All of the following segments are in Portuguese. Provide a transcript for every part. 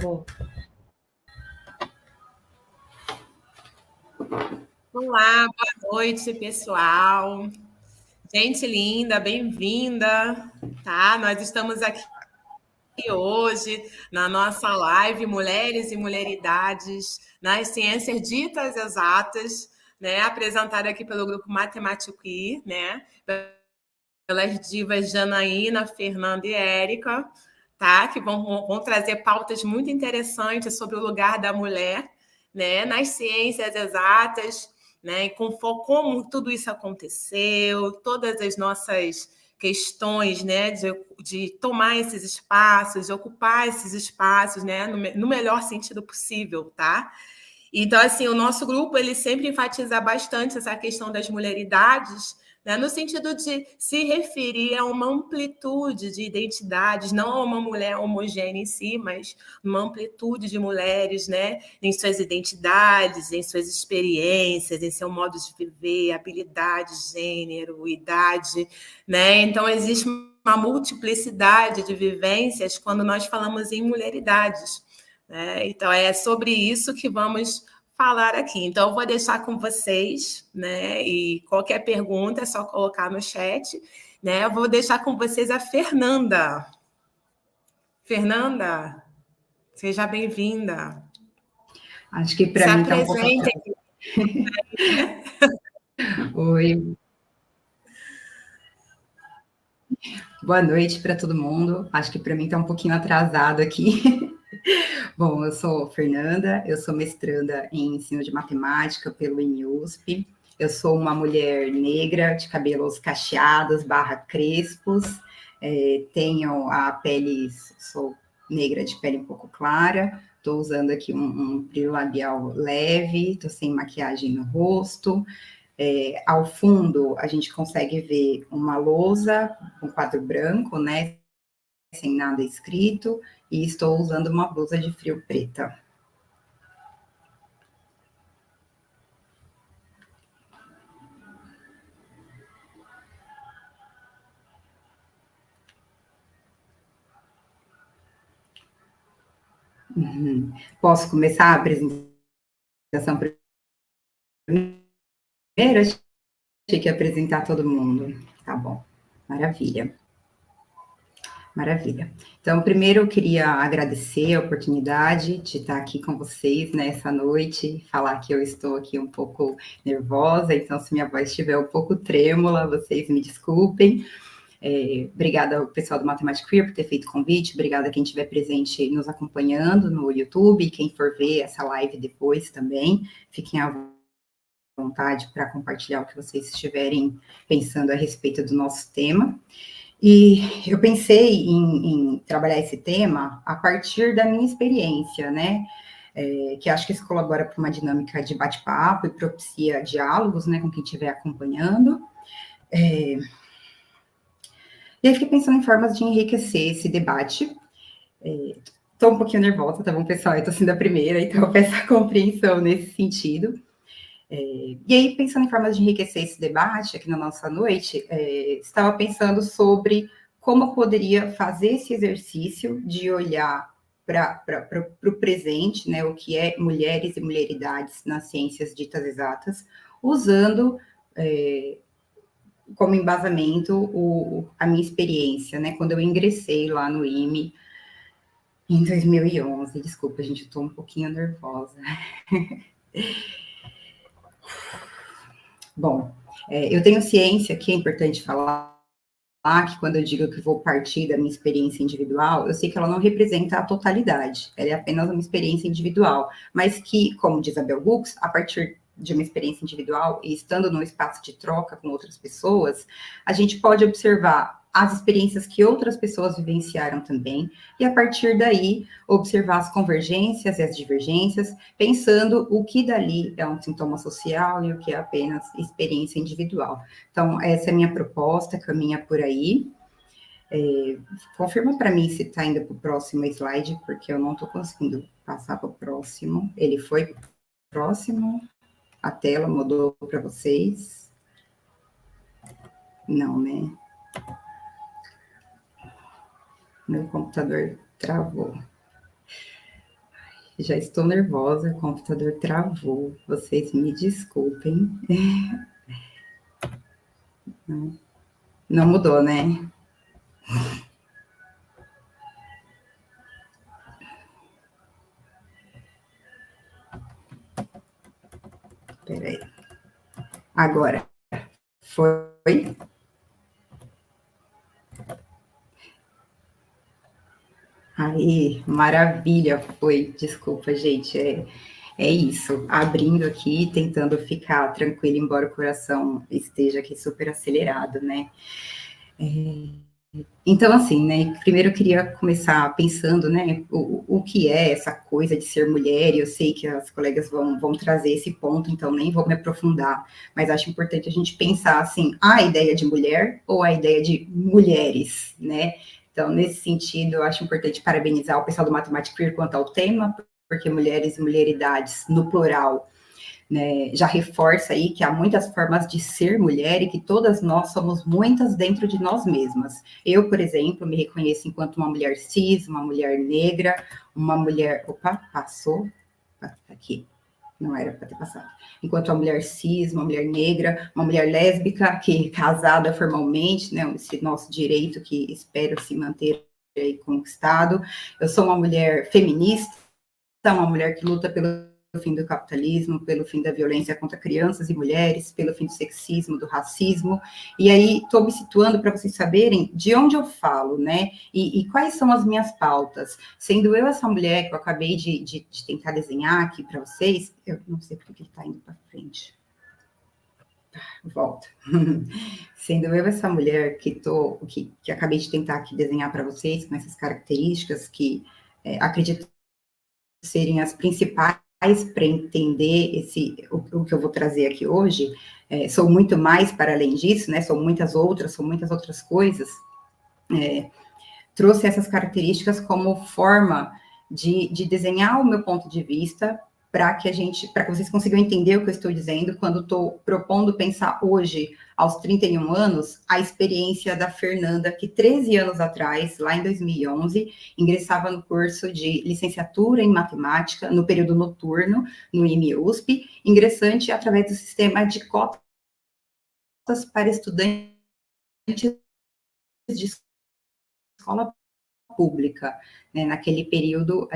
Bom. Olá, boa noite, pessoal. Gente linda, bem-vinda, tá? Nós estamos aqui hoje na nossa live Mulheres e Mulheridades nas Ciências Ditas Exatas, né? Apresentada aqui pelo grupo Matemático-I, né? Pelas divas Janaína, Fernanda e Érica, tá? Que vão trazer pautas muito interessantes sobre o lugar da mulher, né? Nas ciências exatas, né? E como tudo isso aconteceu, todas as nossas questões, né? De tomar esses espaços, de ocupar esses espaços, né? No melhor sentido possível, tá? Então, assim, o nosso grupo, ele sempre enfatiza bastante essa questão das mulheridades, né, no sentido de se referir a uma amplitude de identidades, não a uma mulher homogênea em si, mas uma amplitude de mulheres, né, em suas identidades, em suas experiências, em seu modo de viver, habilidade, gênero, idade, né? Então, existe uma multiplicidade de vivências quando nós falamos em mulheridades. Então, é sobre isso que vamos falar aqui. Então, eu vou deixar com vocês, né? E qualquer pergunta é só colocar no chat, né? Eu vou deixar com vocês a Fernanda. Fernanda, seja bem-vinda. Acho que para mim está um pouco atrasado. Oi. Boa noite para todo mundo. Acho que para mim está um pouquinho atrasado aqui. Bom, eu sou Fernanda, eu sou mestranda em ensino de matemática pelo INUSP. Eu sou uma mulher negra, de cabelos cacheados, crespos. Tenho a pele, sou negra de pele um pouco clara. Estou usando aqui um brilho labial leve, estou sem maquiagem no rosto. Ao fundo, a gente consegue ver uma lousa, um quadro branco, né? Sem nada escrito, e estou usando uma blusa de frio preta. Posso começar a apresentação primeiro? Achei que ia apresentar todo mundo. Tá bom, maravilha. Maravilha. Então, primeiro eu queria agradecer a oportunidade de estar aqui com vocês nessa noite, falar que eu estou aqui um pouco nervosa, então se minha voz estiver um pouco trêmula, vocês me desculpem. Obrigada ao pessoal do Matemática Queer por ter feito o convite, obrigada a quem estiver presente nos acompanhando no YouTube, quem for ver essa live depois também, fiquem à vontade para compartilhar o que vocês estiverem pensando a respeito do nosso tema. E eu pensei em trabalhar esse tema a partir da minha experiência, né? Que acho que isso colabora para uma dinâmica de bate-papo e propicia diálogos, né, com quem estiver acompanhando. E aí fiquei pensando em formas de enriquecer esse debate. Estou um pouquinho nervosa, tá bom, pessoal? Eu estou sendo a primeira, então eu peço a compreensão nesse sentido. E aí, pensando em formas de enriquecer esse debate aqui na nossa noite, estava pensando sobre como eu poderia fazer esse exercício de olhar para o presente, né, o que é mulheres e mulheridades nas ciências ditas exatas, usando como embasamento a minha experiência, né, quando eu ingressei lá no IME em 2011. Desculpa, gente, eu estou um pouquinho nervosa. Bom, eu tenho ciência que é importante falar que quando eu digo que vou partir da minha experiência individual, eu sei que ela não representa a totalidade, ela é apenas uma experiência individual, mas que, como diz a Bell Hooks, a partir de uma experiência individual e estando num espaço de troca com outras pessoas, a gente pode observar as experiências que outras pessoas vivenciaram também, e a partir daí observar as convergências e as divergências, pensando o que dali é um sintoma social e o que é apenas experiência individual. Então, essa é a minha proposta, caminha por aí. Confirma para mim se está indo para o próximo slide, porque eu não estou conseguindo passar para o próximo. Ele foi para o próximo, a tela mudou para vocês? Não, né? Meu computador travou. Já estou nervosa, o computador travou. Vocês me desculpem. Não mudou, né? Peraí. Agora, foi? Aí, maravilha, foi. Desculpa, gente, é isso. Abrindo aqui, tentando ficar tranquilo, embora o coração esteja aqui super acelerado, né? Então, assim, né, primeiro eu queria começar pensando, né, o que é essa coisa de ser mulher, e eu sei que as colegas vão trazer esse ponto, então nem vou me aprofundar, mas acho importante a gente pensar, assim, a ideia de mulher ou a ideia de mulheres, né? Então, nesse sentido, eu acho importante parabenizar o pessoal do Matemática Queer quanto ao tema, porque mulheres e mulheridades, no plural, né, já reforça aí que há muitas formas de ser mulher e que todas nós somos muitas dentro de nós mesmas. Eu, por exemplo, me reconheço enquanto uma mulher cis, uma mulher negra, uma mulher... Opa, passou? Aqui. Não era para ter passado. Enquanto uma mulher cis, uma mulher negra, uma mulher lésbica, que casada formalmente, né, esse nosso direito que espero se manter aí conquistado. Eu sou uma mulher feminista, uma mulher que luta pelo fim do capitalismo, pelo fim da violência contra crianças e mulheres, pelo fim do sexismo, do racismo, e aí estou me situando para vocês saberem de onde eu falo, né, e quais são as minhas pautas. Sendo eu essa mulher que eu acabei de tentar desenhar aqui para vocês, eu não sei porque ele está indo para frente. Volta. Sendo eu essa mulher que acabei de tentar aqui desenhar para vocês, com essas características que acredito serem as principais para entender o que eu vou trazer aqui hoje, sou muito mais para além disso, né? São muitas outras coisas. Trouxe essas características como forma de desenhar o meu ponto de vista para que vocês consigam entender o que eu estou dizendo quando estou propondo pensar hoje, aos 31 anos, a experiência da Fernanda, que 13 anos atrás, lá em 2011, ingressava no curso de licenciatura em matemática, no período noturno, no IME-USP, ingressante através do sistema de cotas para estudantes de escola pública, né? Naquele período,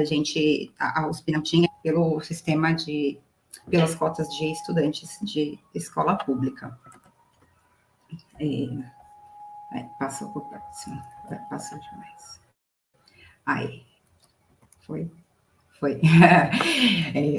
a USP não tinha pelo sistema pelas cotas de estudantes de escola pública. Passou para o próximo, passou demais. Aí, foi.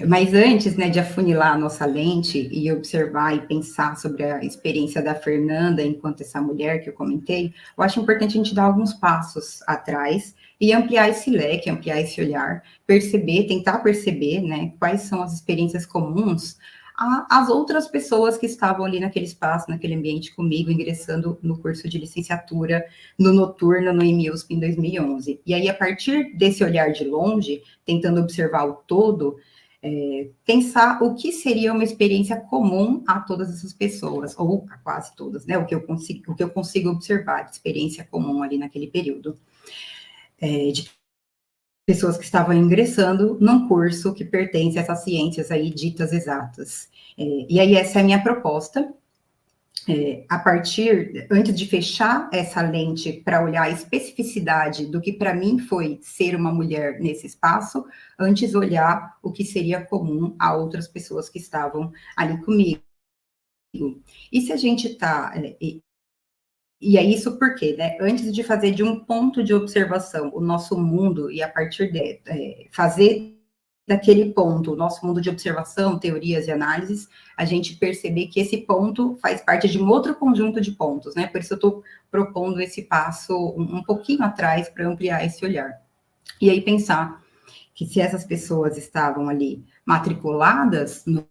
Mas antes, né, de afunilar a nossa lente e observar e pensar sobre a experiência da Fernanda enquanto essa mulher que eu comentei, eu acho importante a gente dar alguns passos atrás e ampliar esse leque, ampliar esse olhar, tentar perceber, né, quais são as experiências comuns às outras pessoas que estavam ali naquele espaço, naquele ambiente comigo, ingressando no curso de licenciatura no noturno, no IME-USP em 2011. E aí, a partir desse olhar de longe, tentando observar o todo, pensar o que seria uma experiência comum a todas essas pessoas, ou a quase todas, né? O que eu consigo observar de experiência comum ali naquele período. De pessoas que estavam ingressando num curso que pertence a essas ciências aí ditas exatas. E aí essa é a minha proposta. Antes de fechar essa lente para olhar a especificidade do que para mim foi ser uma mulher nesse espaço, antes olhar o que seria comum a outras pessoas que estavam ali comigo. E se a gente está... E é isso porque, né, antes de fazer de um ponto de observação o nosso mundo e a partir de fazer daquele ponto, o nosso mundo de observação, teorias e análises, a gente perceber que esse ponto faz parte de um outro conjunto de pontos, né? Por isso eu estou propondo esse passo um pouquinho atrás para ampliar esse olhar. E aí pensar que se essas pessoas estavam ali matriculadas no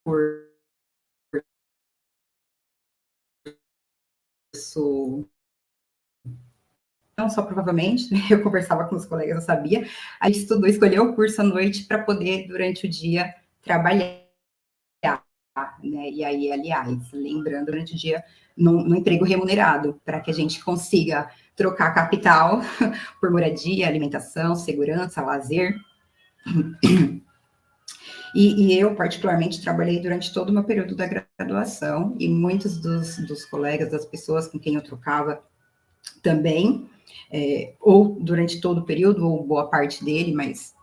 curso, não só provavelmente, eu conversava com os colegas, eu sabia, a gente escolheu o curso à noite para poder, durante o dia, trabalhar, né? E aí, aliás, lembrando, durante o dia, no emprego remunerado, para que a gente consiga trocar capital por moradia, alimentação, segurança, lazer. E eu, particularmente, trabalhei durante todo o meu período da graduação, e muitos dos colegas, das pessoas com quem eu trocava também, ou durante todo o período, ou boa parte dele, mas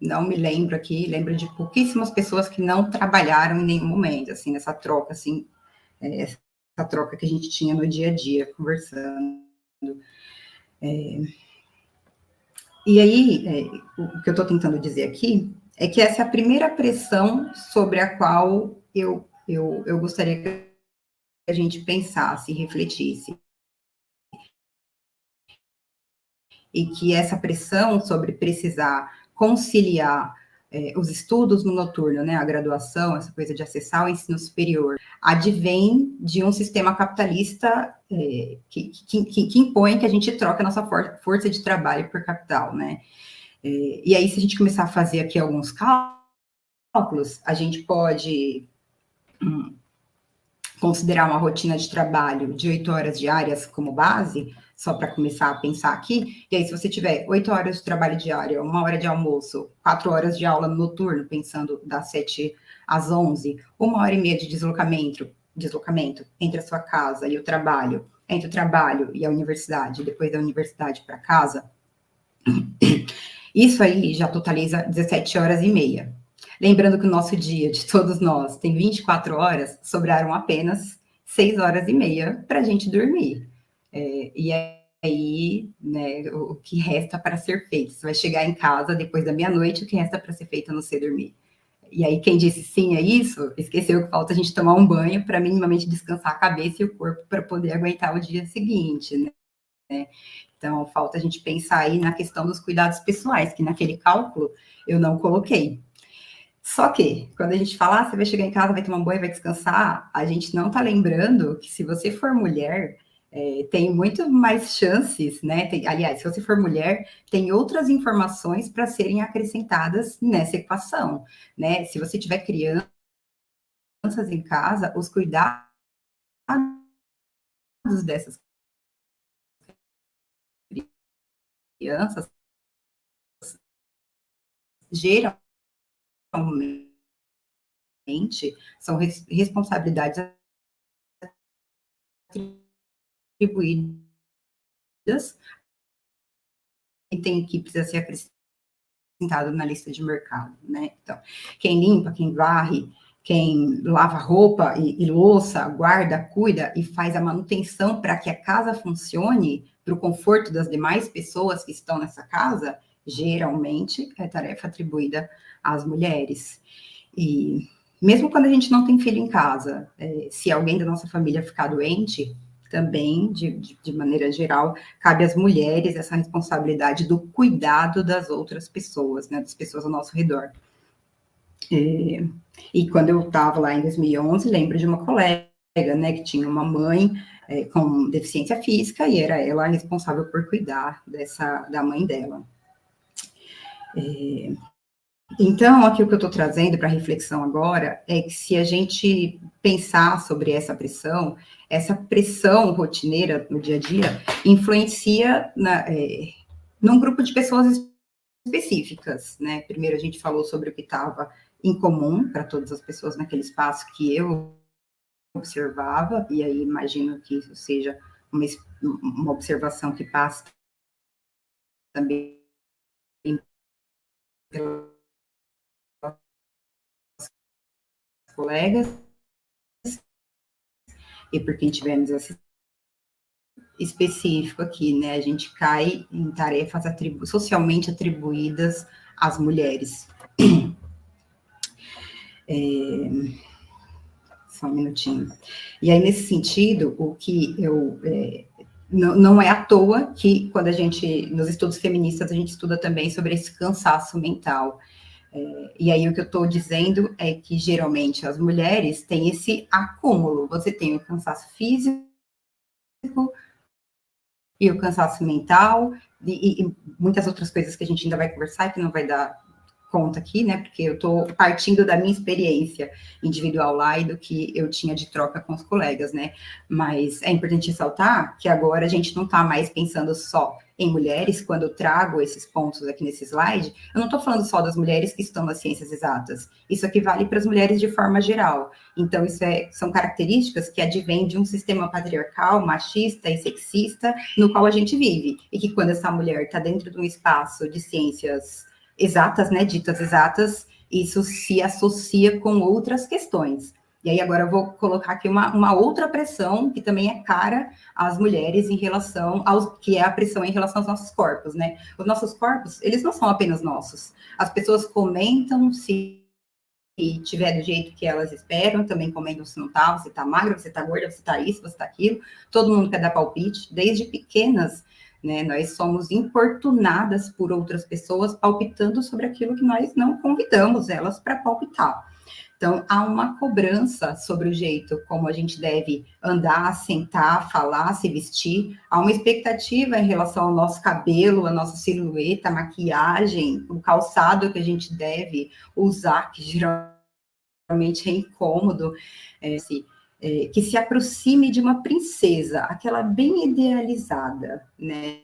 não me lembro aqui, lembro de pouquíssimas pessoas que não trabalharam em nenhum momento, assim, nessa troca, assim, essa troca que a gente tinha no dia a dia, conversando. E aí, o que eu estou tentando dizer aqui é que essa é a primeira pressão sobre a qual eu gostaria que a gente pensasse, refletisse. E que essa pressão sobre precisar conciliar os estudos no noturno, né, a graduação, essa coisa de acessar o ensino superior, advém de um sistema capitalista que impõe que a gente troque a nossa força de trabalho por capital, né? E aí, se a gente começar a fazer aqui alguns cálculos, a gente pode considerar uma rotina de trabalho de 8 horas diárias como base, só para começar a pensar aqui, e aí se você tiver 8 horas de trabalho diário, 1 hora de almoço, 4 horas de aula noturno, pensando das 7 às 11, 1h30 de deslocamento entre a sua casa e o trabalho, entre o trabalho e a universidade, depois da universidade para casa, isso aí já totaliza 17 horas e meia. Lembrando que o nosso dia, de todos nós, tem 24 horas, sobraram apenas 6 horas e meia para a gente dormir. E aí, né, o que resta para ser feito? Você vai chegar em casa depois da meia-noite, o que resta para ser feito a não ser dormir? E aí, quem disse sim a isso, esqueceu que falta a gente tomar um banho para minimamente descansar a cabeça e o corpo para poder aguentar o dia seguinte, né? Então, falta a gente pensar aí na questão dos cuidados pessoais, que naquele cálculo eu não coloquei. Só que, quando a gente fala, você vai chegar em casa, vai tomar um banho, vai descansar, a gente não tá lembrando que se você for mulher, tem muito mais chances, né? Aliás, se você for mulher, tem outras informações para serem acrescentadas nessa equação, né? Se você tiver crianças em casa, os cuidados dessas crianças geralmente são responsabilidades atribuídas e tem que precisa ser acrescentado na lista de mercado, né? Então, quem limpa, quem varre, quem lava roupa e louça, guarda, cuida e faz a manutenção para que a casa funcione para o conforto das demais pessoas que estão nessa casa, geralmente é tarefa atribuída às mulheres. E mesmo quando a gente não tem filho em casa, se alguém da nossa família ficar doente, também, de maneira geral, cabe às mulheres essa responsabilidade do cuidado das outras pessoas, né, das pessoas ao nosso redor. E quando eu estava lá em 2011, lembro de uma colega, né, que tinha uma mãe com deficiência física e era ela responsável por cuidar da mãe dela. Então, aqui o que eu estou trazendo para reflexão agora é que se a gente pensar sobre essa pressão rotineira no dia a dia influencia num grupo de pessoas específicas, né? Primeiro a gente falou sobre o que estava em comum para todas as pessoas naquele espaço que eu observava, e aí imagino que isso seja uma observação que passa também pelas colegas, e por quem tivemos esse específico aqui, né? A gente cai em tarefas socialmente atribuídas às mulheres. Só um minutinho. E aí, nesse sentido, o que eu... não é à toa que, quando a gente, nos estudos feministas, a gente estuda também sobre esse cansaço mental. E aí, o que eu estou dizendo é que, geralmente, as mulheres têm esse acúmulo. Você tem o cansaço físico e o cansaço mental, e muitas outras coisas que a gente ainda vai conversar, que não vai dar conta aqui, né, porque eu estou partindo da minha experiência individual lá e do que eu tinha de troca com os colegas, né, mas é importante ressaltar que agora a gente não está mais pensando só em mulheres. Quando eu trago esses pontos aqui nesse slide, eu não estou falando só das mulheres que estão nas ciências exatas, isso aqui vale para as mulheres de forma geral. Então, são características que advêm de um sistema patriarcal, machista e sexista, no qual a gente vive, e que quando essa mulher está dentro de um espaço de ciências exatas, né, ditas exatas, isso se associa com outras questões. E aí agora eu vou colocar aqui uma outra pressão, que também é cara às mulheres em relação que é a pressão em relação aos nossos corpos, né? Os nossos corpos, eles não são apenas nossos. As pessoas comentam se tiver do jeito que elas esperam, também comentam se não tá, você tá magra, você tá gorda, você tá isso, você tá aquilo. Todo mundo quer dar palpite, desde pequenas, né? Nós somos importunadas por outras pessoas palpitando sobre aquilo que nós não convidamos elas para palpitar. Então, há uma cobrança sobre o jeito como a gente deve andar, sentar, falar, se vestir. Há uma expectativa em relação ao nosso cabelo, a nossa silhueta, a maquiagem, o calçado que a gente deve usar, que geralmente é incômodo, que se aproxime de uma princesa, aquela bem idealizada, né?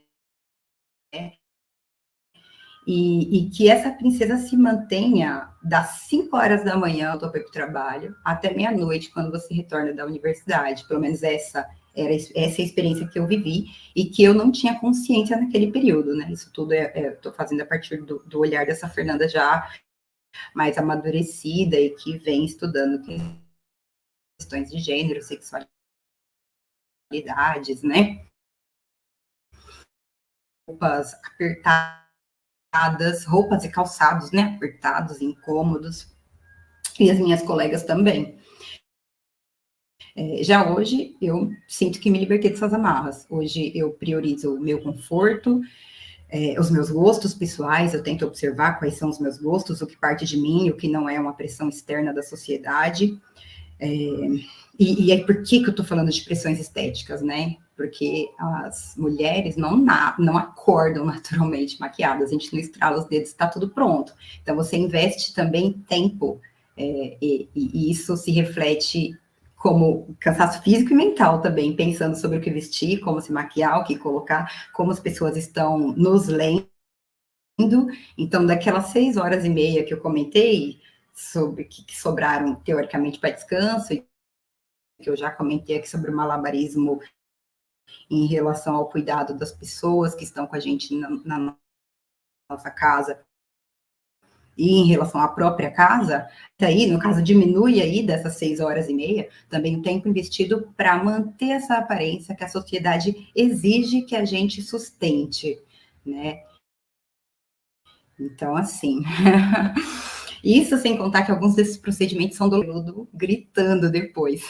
E que essa princesa se mantenha das 5 horas da manhã, eu tô para o trabalho, até meia-noite, quando você retorna da universidade. Pelo menos essa é a experiência que eu vivi e que eu não tinha consciência naquele período, né? Isso tudo estou fazendo a partir do olhar dessa Fernanda já mais amadurecida e que vem estudando questões de gênero, sexualidades, né? Roupas apertadas, roupas e calçados, né, apertados, incômodos, e as minhas colegas também. Já hoje, eu sinto que me libertei dessas amarras. Hoje, eu priorizo o meu conforto, os meus gostos pessoais, eu tento observar quais são os meus gostos, o que parte de mim, o que não é uma pressão externa da sociedade. E aí, por que eu estou falando de pressões estéticas, né? Porque as mulheres não acordam naturalmente maquiadas, a gente não estrala os dedos, está tudo pronto. Então, você investe também tempo, e isso se reflete como cansaço físico e mental também, pensando sobre o que vestir, como se maquiar, o que colocar, como as pessoas estão nos lendo. Então, daquelas 6 horas e meia que eu comentei, sobre que sobraram, teoricamente, para descanso, que eu já comentei aqui sobre o malabarismo em relação ao cuidado das pessoas que estão com a gente na nossa casa e em relação à própria casa, aí, no caso, diminui aí dessas 6 horas e meia, também o tempo investido para manter essa aparência que a sociedade exige que a gente sustente, né? Então, assim, isso sem contar que alguns desses procedimentos são dolorosos, gritando depois.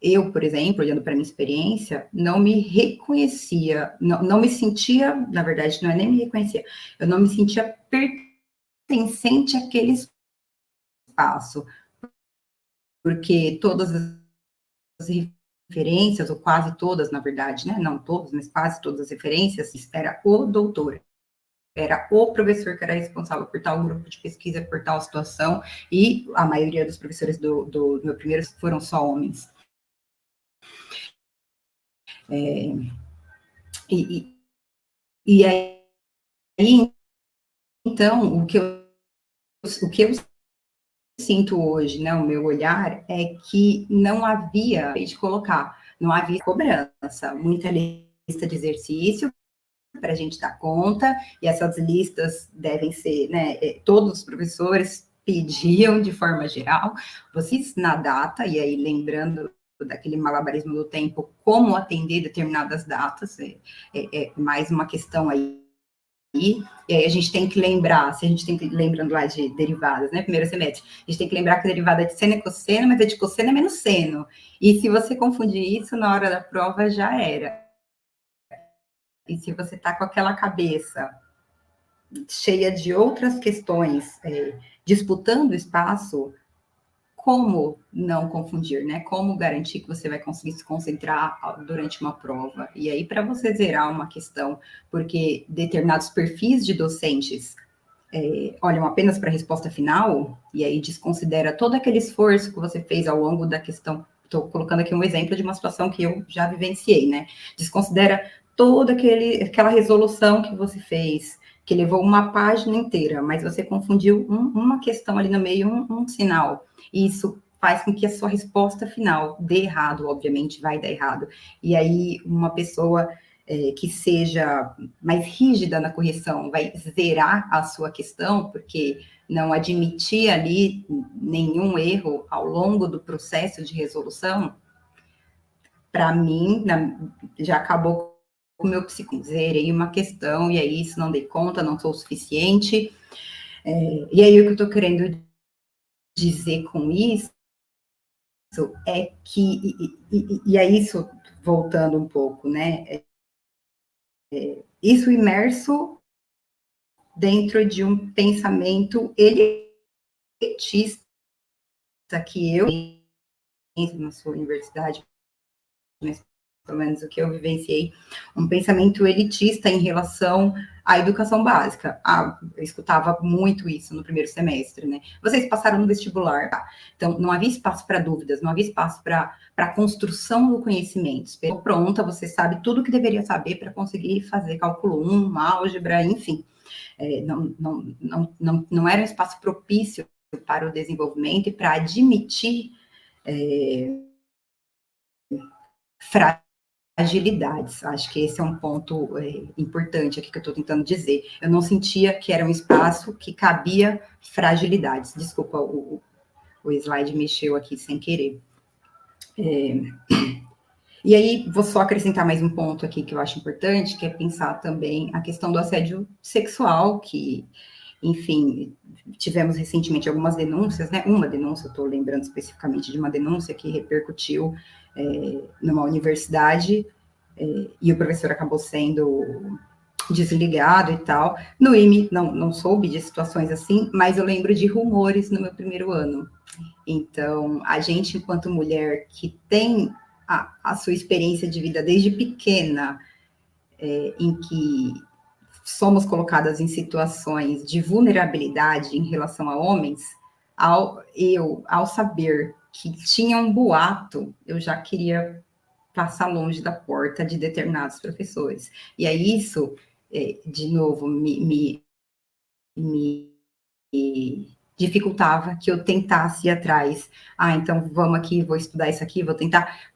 Eu, por exemplo, olhando para a minha experiência, não me reconhecia, não me sentia, na verdade, não é nem me reconhecia, eu não me sentia pertencente àquele espaço, porque todas as referências, ou quase todas, na verdade, né? Não todas, mas quase todas as referências, era o doutor, era o professor que era responsável por tal grupo de pesquisa, por tal situação, e a maioria dos professores do meu primeiro foram só homens. E aí, então, o que eu sinto hoje, né, o meu olhar, é que não havia de colocar, não havia cobrança, muita lista de exercício para a gente dar conta, e essas listas devem ser, né, todos os professores pediam de forma geral, vocês na data, e aí lembrando daquele malabarismo do tempo, como atender determinadas datas, é mais uma questão aí E aí a gente tem que lembrar, se a gente tem que, lembrando lá de derivadas, né, primeiro semestre, a gente tem que lembrar que a derivada é de seno é cosseno, mas a de cosseno é menos seno. E se você confundir isso, na hora da prova já era. E se você está com aquela cabeça cheia de outras questões, disputando espaço, como não confundir, né? Como garantir que você vai conseguir se concentrar durante uma prova? E aí, para você zerar uma questão, porque determinados perfis de docentes olham apenas para a resposta final, e aí desconsidera todo aquele esforço que você fez ao longo da questão. Estou colocando aqui um exemplo de uma situação que eu já vivenciei, né? Desconsidera toda aquela resolução que você fez, que levou uma página inteira, mas você confundiu uma questão ali no meio, um sinal. E isso faz com que a sua resposta final dê errado, obviamente vai dar errado. E aí, uma pessoa que seja mais rígida na correção vai zerar a sua questão, porque não admitir ali nenhum erro ao longo do processo de resolução, para mim, já acabou com o meu psicólogo. Zerei uma questão, e aí isso não dei conta, não sou o suficiente. E aí o que eu estou querendo dizer com isso é que, e é isso, voltando um pouco, né? Isso imerso dentro de um pensamento elitista que eu, na sua universidade, mas pelo menos o que eu vivenciei, um pensamento elitista em relação à educação básica. Eu escutava muito isso no primeiro semestre, né? Vocês passaram no vestibular, tá? Então, não havia espaço para dúvidas, não havia espaço para a construção do conhecimento. Pronta, você sabe tudo o que deveria saber para conseguir fazer cálculo 1, álgebra, enfim. Não era um espaço propício para o desenvolvimento e para admitir fragilidades. Acho que esse é um ponto importante aqui que eu estou tentando dizer. Eu não sentia que era um espaço que cabia fragilidades. Desculpa, o slide mexeu aqui sem querer. E aí, vou só acrescentar mais um ponto aqui que eu acho importante, que é pensar também a questão do assédio sexual, que, enfim, tivemos recentemente algumas denúncias, né? Uma denúncia, eu estou lembrando especificamente de uma denúncia que repercutiu numa universidade, e o professor acabou sendo desligado e tal. No IME, não soube de situações assim, mas eu lembro de rumores no meu primeiro ano. Então, a gente, enquanto mulher que tem a sua experiência de vida desde pequena, em que somos colocadas em situações de vulnerabilidade em relação a homens, ao saber que tinha um boato, eu já queria passar longe da porta de determinados professores. E aí isso, de novo, me dificultava que eu tentasse ir atrás. Então vamos aqui, vou estudar isso aqui, vou tentar.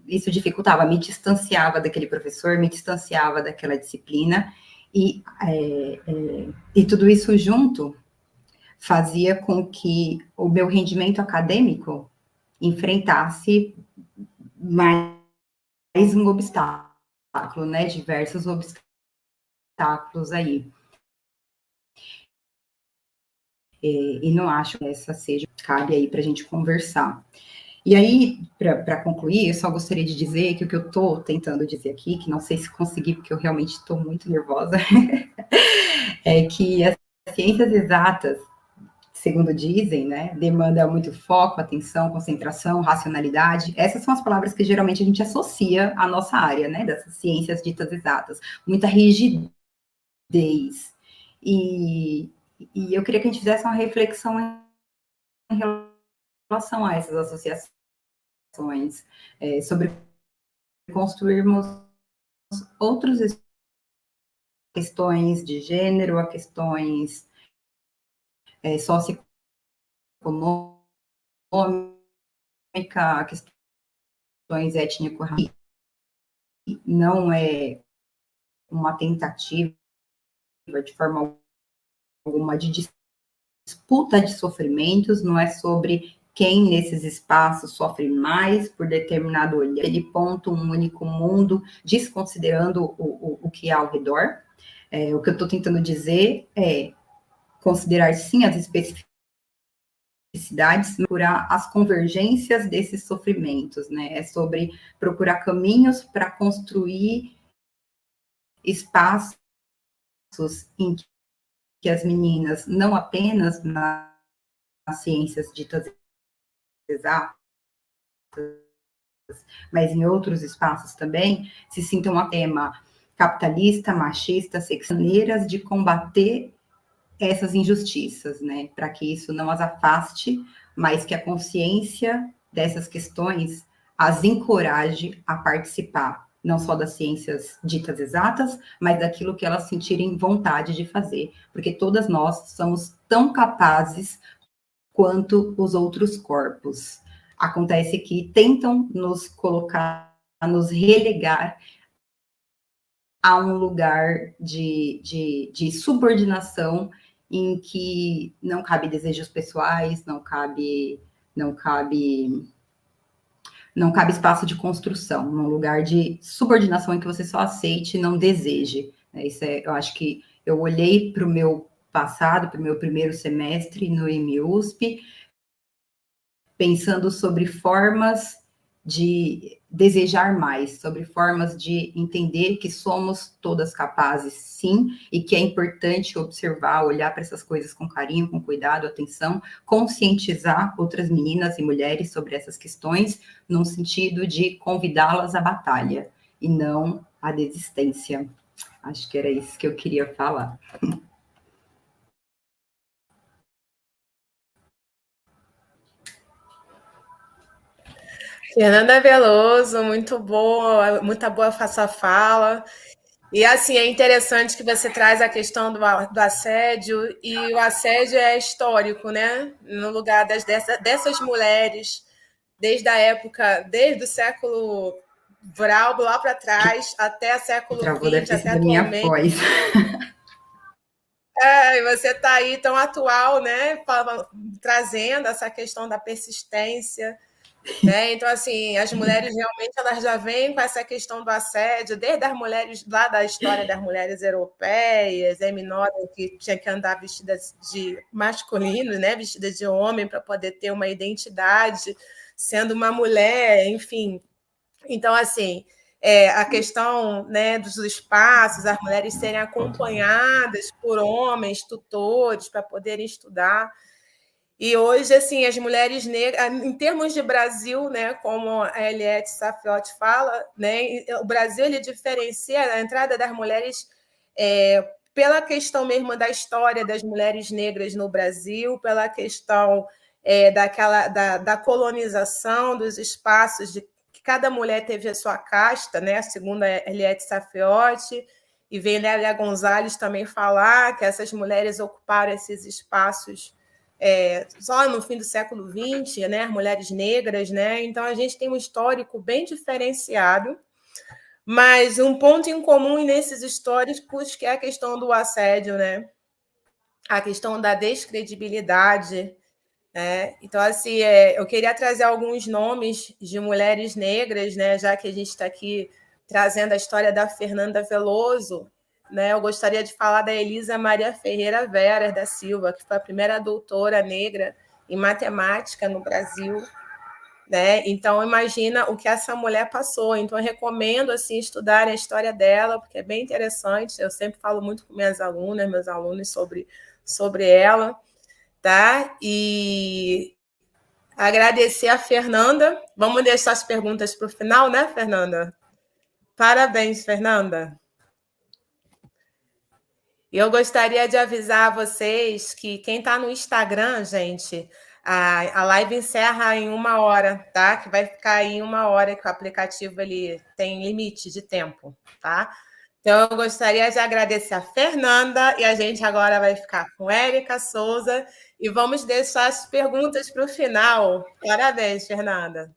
Isso dificultava, me distanciava daquele professor, me distanciava daquela disciplina, e tudo isso junto fazia com que o meu rendimento acadêmico enfrentasse mais um obstáculo, né? Diversos obstáculos aí. E não acho que essa seja, cabe aí para a gente conversar. E aí, para concluir, eu só gostaria de dizer que o que eu estou tentando dizer aqui, que não sei se consegui, porque eu realmente estou muito nervosa, é que as ciências exatas, segundo dizem, né, demanda muito foco, atenção, concentração, racionalidade. Essas são as palavras que geralmente a gente associa à nossa área, né, dessas ciências ditas exatas. Muita rigidez. E eu queria que a gente fizesse uma reflexão em relação a essas associações, sobre construirmos outras questões de gênero, a questões socioeconômicas, a questões étnico-raciais. Não é uma tentativa de forma alguma de disputa de sofrimentos, não é sobre quem nesses espaços sofre mais por determinado olhar, aquele ponto, um único mundo, desconsiderando o que há ao redor. O que eu estou tentando dizer é considerar, sim, as especificidades, procurar as convergências desses sofrimentos, né? É sobre procurar caminhos para construir espaços em que as meninas, não apenas nas ciências ditas exatas, mas em outros espaços também, se sintam a tema capitalista, machista, sexaneiras de combater essas injustiças, né? Para que isso não as afaste, mas que a consciência dessas questões as encoraje a participar, não só das ciências ditas exatas, mas daquilo que elas sentirem vontade de fazer, porque todas nós somos tão capazes quanto os outros corpos. Acontece que tentam nos colocar, nos relegar a um lugar de subordinação em que não cabe desejos pessoais, não cabe, não cabe espaço de construção, num lugar de subordinação em que você só aceite e não deseje. Isso eu acho que eu olhei para o meu passado, para o meu primeiro semestre no MUSP, pensando sobre formas de desejar mais, sobre formas de entender que somos todas capazes, sim, e que é importante observar, olhar para essas coisas com carinho, com cuidado, atenção, conscientizar outras meninas e mulheres sobre essas questões, num sentido de convidá-las à batalha e não à desistência. Acho que era isso que eu queria falar. Fernanda Veloso, muito boa a sua fala. E assim, é interessante que você traz a questão do assédio, e o assédio é histórico, né? No lugar dessas mulheres, desde a época, desde o século Brau, lá para trás, até Que século travou deve XX, ter até sido a minha atualmente. voz. E você está aí tão atual, né? Trazendo essa questão da persistência. Né? Então, assim, as mulheres realmente elas já vêm com essa questão do assédio, desde as mulheres, lá da história das mulheres europeias, Eminora, que tinha que andar vestida de masculino, né? Vestida de homem para poder ter uma identidade, sendo uma mulher, enfim. Então, assim, a questão, né, dos espaços, as mulheres serem acompanhadas por homens, tutores, para poderem estudar. E hoje, assim, as mulheres negras, em termos de Brasil, né, como a Eliette Safiotti fala, né, o Brasil ele diferencia a entrada das mulheres pela questão mesmo da história das mulheres negras no Brasil, pela questão da colonização dos espaços, de que cada mulher teve a sua casta, né, segundo a Eliette Safiotti, e vem Lélia Gonzalez também falar que essas mulheres ocuparam esses espaços só no fim do século XX, né, as mulheres negras, né? Então a gente tem um histórico bem diferenciado, mas um ponto em comum nesses históricos que é a questão do assédio, né? A questão da descredibilidade. Então, assim, eu queria trazer alguns nomes de mulheres negras, né? Já que a gente está aqui trazendo a história da Fernanda Veloso, né? Eu gostaria de falar da Elisa Maria Ferreira Veras da Silva, que foi a primeira doutora negra em matemática no Brasil, né? Então, imagina o que essa mulher passou. Então, eu recomendo assim estudar a história dela, porque é bem interessante. Eu sempre falo muito com minhas alunas, meus alunos sobre ela, tá? E agradecer a Fernanda. Vamos deixar as perguntas para o final, né, Fernanda? Parabéns, Fernanda. E eu gostaria de avisar vocês que quem está no Instagram, gente, a live encerra em 1 hora, tá? Que vai ficar aí em 1 hora, que o aplicativo ele tem limite de tempo, tá? Então, eu gostaria de agradecer a Fernanda e a gente agora vai ficar com Érica Souza e vamos deixar as perguntas para o final. Parabéns, Fernanda.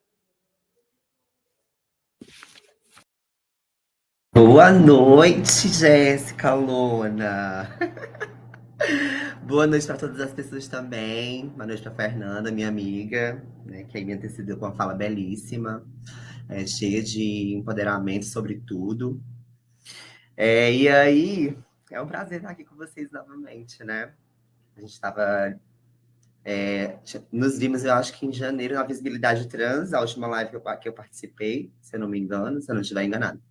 Boa noite, Jéssica Lona. Boa noite para todas as pessoas também. Boa noite para Fernanda, minha amiga, né, que aí me antecedeu com uma fala belíssima, cheia de empoderamento sobre tudo. E aí, É um prazer estar aqui com vocês novamente, né? A gente estava. Nos vimos, eu acho que em janeiro, na Visibilidade Trans, a última live que eu participei, se eu não me engano, se eu não estiver enganado.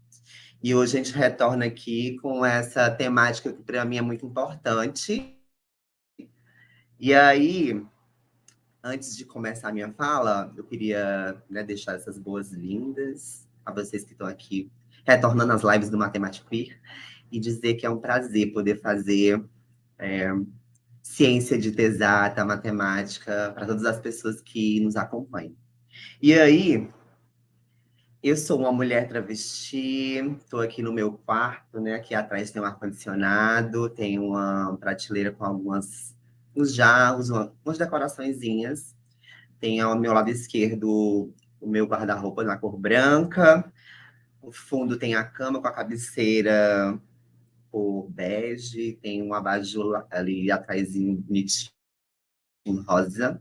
E hoje a gente retorna aqui com essa temática que para mim é muito importante. E aí, antes de começar a minha fala, eu queria, né, deixar essas boas-vindas a vocês que estão aqui retornando às lives do Matemática Queer e dizer que é um prazer poder fazer ciência de exata, matemática, para todas as pessoas que nos acompanham. E aí, eu sou uma mulher travesti, estou aqui no meu quarto, né? Aqui atrás tem um ar-condicionado, tem uma prateleira com uns jarros, umas decoraçõezinhas. Tem ao meu lado esquerdo o meu guarda-roupa na cor branca. No fundo tem a cama com a cabeceira cor bege, tem um abajur ali atrás bonitinho rosa.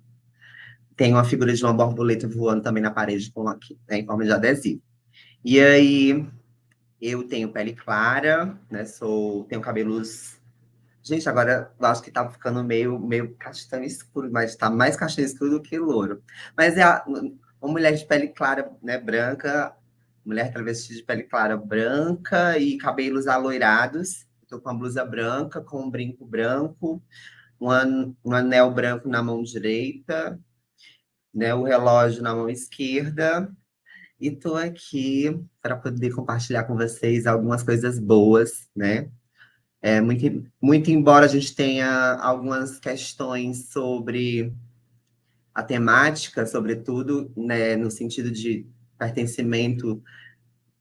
Tem uma figura de uma borboleta voando também na parede em forma de adesivo. E aí, eu tenho pele clara, né? Tenho cabelos. Gente, agora eu acho que tá ficando meio castanho escuro, mas tá mais castanho escuro do que louro. Mas uma mulher de pele clara, né? Branca, mulher travesti de pele clara branca e cabelos aloirados. Estou com uma blusa branca, com um brinco branco, um anel branco na mão direita, né, o relógio na mão esquerda, e estou aqui para poder compartilhar com vocês algumas coisas boas, né? Muito embora a gente tenha algumas questões sobre a temática, sobretudo, né, no sentido de pertencimento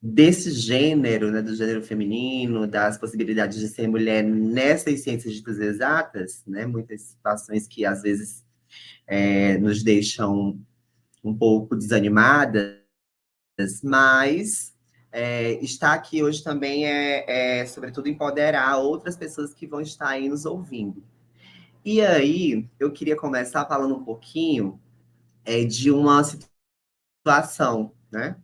desse gênero, né, do gênero feminino, das possibilidades de ser mulher nessas ciências ditas exatas, né, muitas situações que às vezes nos deixam um pouco desanimadas, mas estar aqui hoje também sobretudo, empoderar outras pessoas que vão estar aí nos ouvindo. E aí, eu queria começar falando um pouquinho de uma situação, né?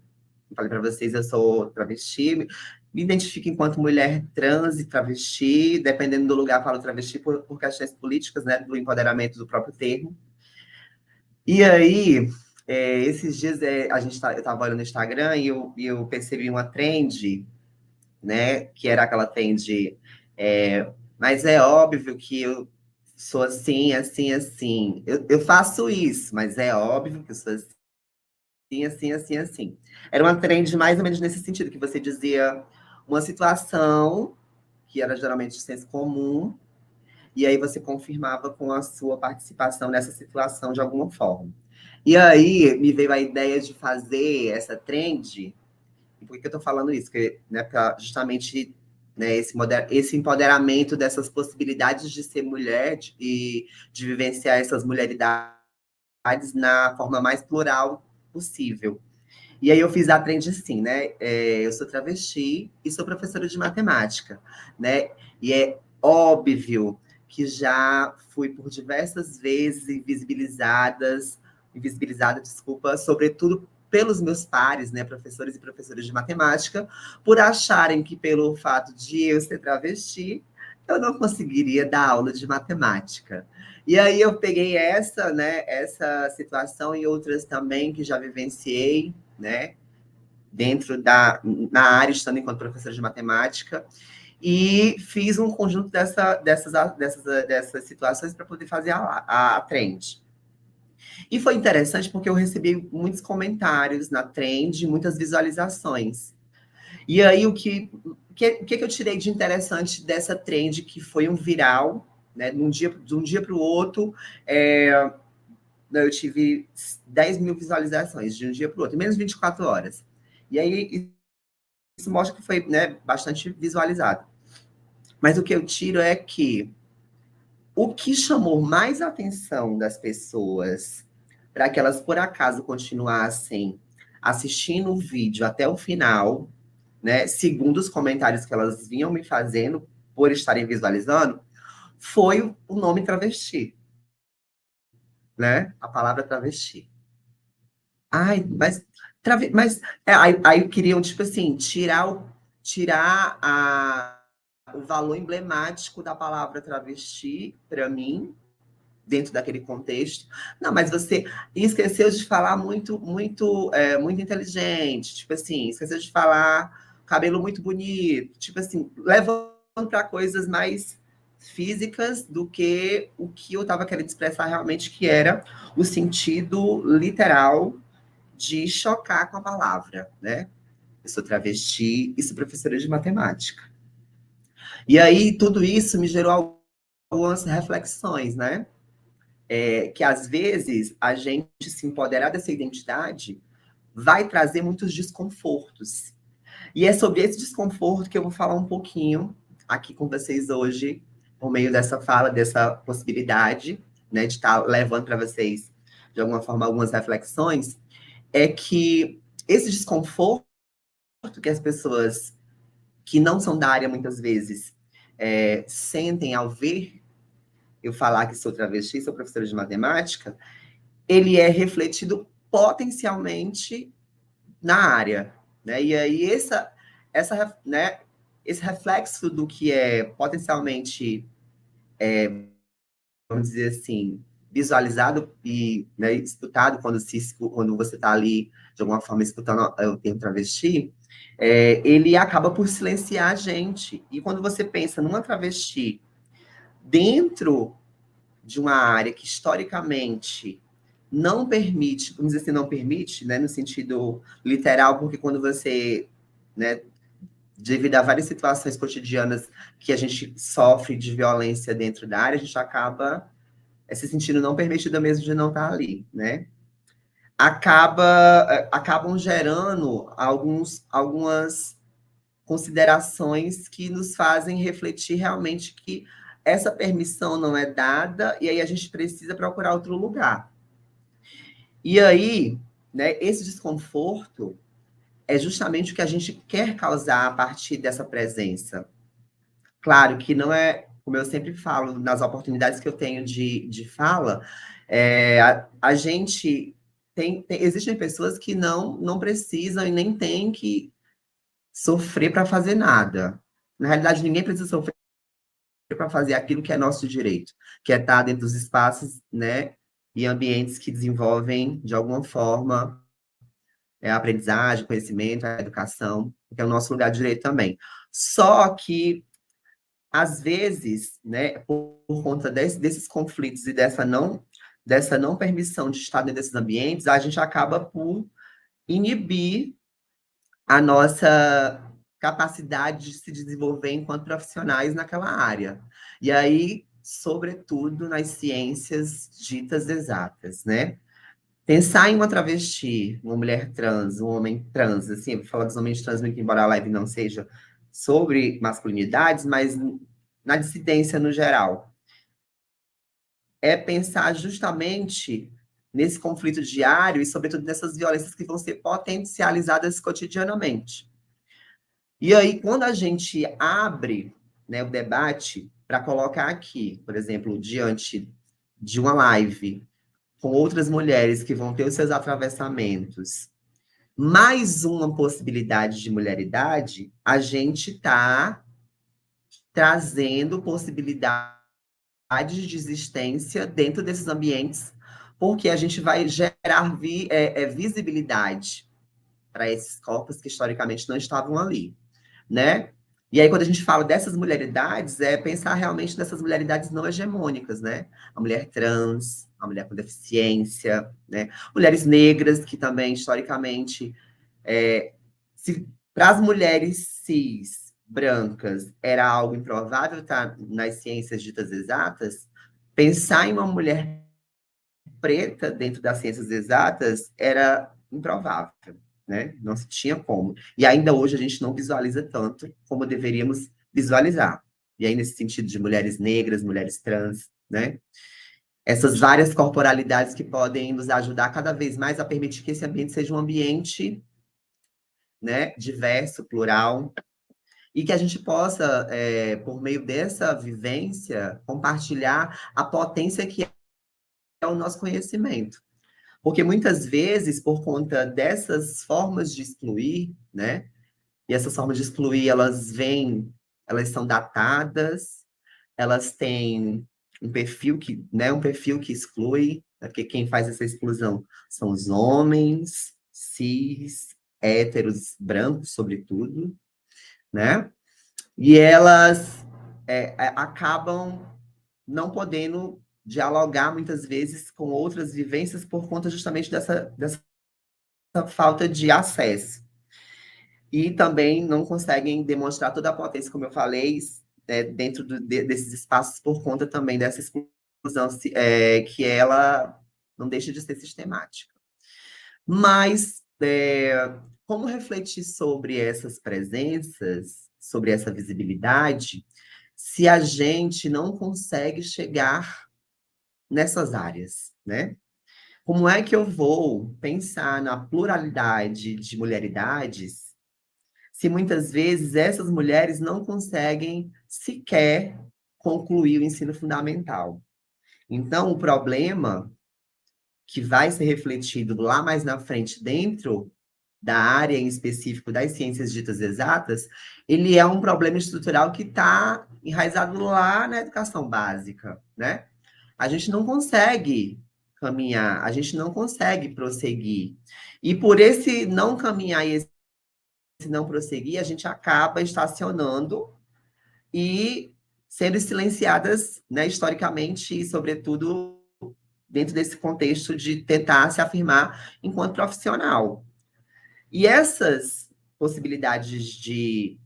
Eu falei para vocês, eu sou travesti, me identifico enquanto mulher trans e travesti, dependendo do lugar, falo travesti por questões políticas, né? Do empoderamento do próprio termo. E aí, esses dias eu estava olhando no Instagram e eu percebi uma trend, né? Que era aquela trend, mas é óbvio que eu sou assim, assim, assim. Eu faço isso, mas é óbvio que eu sou assim, assim, assim, assim. Era uma trend mais ou menos nesse sentido, que você dizia uma situação que era geralmente de senso comum, e aí você confirmava com a sua participação nessa situação de alguma forma. E aí me veio a ideia de fazer essa trend. E por que eu estou falando isso? Porque, né, para justamente, né, esse empoderamento dessas possibilidades de ser mulher e de vivenciar essas mulheridades na forma mais plural possível. E aí eu fiz a trend assim, né? Eu sou travesti e sou professora de matemática, né? E é óbvio que já fui por diversas vezes invisibilizada, desculpa, sobretudo pelos meus pares, né, professores e professoras de matemática, por acharem que pelo fato de eu ser travesti, eu não conseguiria dar aula de matemática. E aí eu peguei essa situação e outras também que já vivenciei, né, na área, estando enquanto professora de matemática, e fiz um conjunto dessas situações para poder fazer a trend. E foi interessante porque eu recebi muitos comentários na trend, muitas visualizações. E aí, o que eu tirei de interessante dessa trend, que foi um viral, né, de um dia para o outro, eu tive 10 mil visualizações de um dia para o outro, em menos de 24 horas. E aí, isso mostra que foi, né, bastante visualizado. Mas o que eu tiro é que o que chamou mais a atenção das pessoas para que elas, por acaso, continuassem assistindo o vídeo até o final, né, segundo os comentários que elas vinham me fazendo por estarem visualizando, foi o nome travesti, né? A palavra travesti. Ai, mas aí queriam, tipo assim, tirar o valor emblemático da palavra travesti, para mim, dentro daquele contexto. Não, mas você esqueceu de falar muito inteligente, tipo assim, esqueceu de falar cabelo muito bonito, tipo assim, levando para coisas mais físicas do que o que eu estava querendo expressar realmente, que era o sentido literal de chocar com a palavra, né? Eu sou travesti e sou professora de matemática. E aí, tudo isso me gerou algumas reflexões, né? Que às vezes a gente se empoderar dessa identidade vai trazer muitos desconfortos. E é sobre esse desconforto que eu vou falar um pouquinho aqui com vocês hoje, por meio dessa fala, dessa possibilidade, né, de estar levando para vocês, de alguma forma, algumas reflexões, é que esse desconforto que as pessoas que não são da área, muitas vezes, sentem ao ver eu falar que sou travesti, sou professora de matemática, ele é refletido potencialmente na área, né? E aí né, esse reflexo do que é potencialmente, vamos dizer assim, visualizado e, né, escutado quando você está ali, de alguma forma, escutando o termo travesti, ele acaba por silenciar a gente. E quando você pensa numa travesti dentro de uma área que, historicamente, não permite, vamos dizer assim, não permite, né, no sentido literal, porque quando você, né, devido a várias situações cotidianas que a gente sofre de violência dentro da área, a gente acaba se sentindo não permitida mesmo de não estar ali, né? Acabam gerando algumas considerações que nos fazem refletir realmente que essa permissão não é dada e aí a gente precisa procurar outro lugar. E aí, né, esse desconforto é justamente o que a gente quer causar a partir dessa presença. Claro que não é, como eu sempre falo, nas oportunidades que eu tenho de fala, a gente existem pessoas que não precisam e nem têm que sofrer para fazer nada. Na realidade, ninguém precisa sofrer para fazer aquilo que é nosso direito, que é estar dentro dos espaços, né, e ambientes que desenvolvem, de alguma forma, a aprendizagem, conhecimento, a educação, que é o nosso lugar de direito também. Só que, às vezes, né, por conta desses conflitos e dessa não permissão de estar dentro desses ambientes, a gente acaba por inibir a nossa capacidade de se desenvolver enquanto profissionais naquela área. E aí, sobretudo nas ciências ditas exatas, né? Pensar em uma travesti, uma mulher trans, um homem trans, assim, vou falar dos homens trans, muito embora a live não seja sobre masculinidades, mas na dissidência no geral. É pensar justamente nesse conflito diário e, sobretudo, nessas violências que vão ser potencializadas cotidianamente. E aí, quando a gente abre, né, o debate para colocar aqui, por exemplo, diante de uma live com outras mulheres que vão ter os seus atravessamentos, mais uma possibilidade de mulheridade, a gente está trazendo possibilidades de existência dentro desses ambientes, porque a gente vai gerar visibilidade para esses corpos que historicamente não estavam ali, né? E aí, quando a gente fala dessas mulheridades, é pensar realmente nessas mulheridades não hegemônicas, né? A mulher trans, a mulher com deficiência, né? Mulheres negras, que também, historicamente, para as mulheres cis, brancas, era algo improvável estar nas ciências ditas exatas, pensar em uma mulher preta dentro das ciências exatas era improvável, né? Não se tinha como. E ainda hoje a gente não visualiza tanto como deveríamos visualizar. E aí, nesse sentido de mulheres negras, mulheres trans, né? Essas várias corporalidades que podem nos ajudar cada vez mais a permitir que esse ambiente seja um ambiente, né, diverso, plural, e que a gente possa, por meio dessa vivência, compartilhar a potência que é o nosso conhecimento. Porque muitas vezes, por conta dessas formas de excluir, né? E essas formas de excluir, elas vêm elas são datadas, elas têm um perfil que, né, um perfil que exclui, porque quem faz essa exclusão são os homens, cis, héteros, brancos, sobretudo, né? E elas acabam não podendo dialogar muitas vezes com outras vivências por conta justamente dessa falta de acesso. E também não conseguem demonstrar toda a potência, como eu falei, dentro desses espaços por conta também dessa exclusão, que ela não deixa de ser sistemática. Mas como refletir sobre essas presenças, sobre essa visibilidade, se a gente não consegue chegar nessas áreas, né? Como é que eu vou pensar na pluralidade de mulheridades se muitas vezes essas mulheres não conseguem sequer concluir o ensino fundamental? Então, o problema que vai ser refletido lá mais na frente, dentro da área em específico das ciências ditas exatas, ele é um problema estrutural que está enraizado lá na educação básica, né? A gente não consegue caminhar, a gente não consegue prosseguir. E por esse não caminhar e esse não prosseguir, a gente acaba estacionando e sendo silenciadas, né, historicamente e, sobretudo, dentro desse contexto de tentar se afirmar enquanto profissional. E essas possibilidades de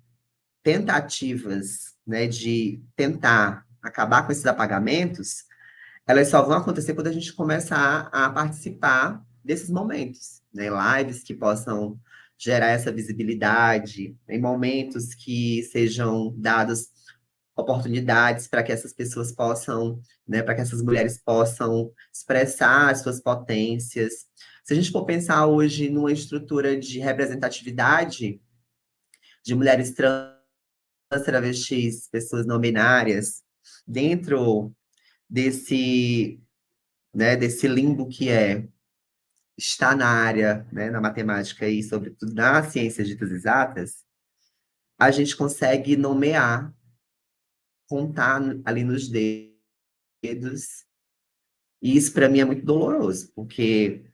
tentativas, né, de tentar acabar com esses apagamentos, elas só vão acontecer quando a gente começar a participar desses momentos, né? Lives que possam gerar essa visibilidade, em momentos que sejam dados oportunidades para que essas pessoas possam, né, para que essas mulheres possam expressar as suas potências. Se a gente for pensar hoje numa estrutura de representatividade de mulheres trans, travestis, pessoas não binárias, dentro desse, né, desse limbo que estar na área, né, na matemática e, sobretudo, nas ciências ditas exatas, a gente consegue nomear, contar ali nos dedos. E isso, para mim, é muito doloroso, porque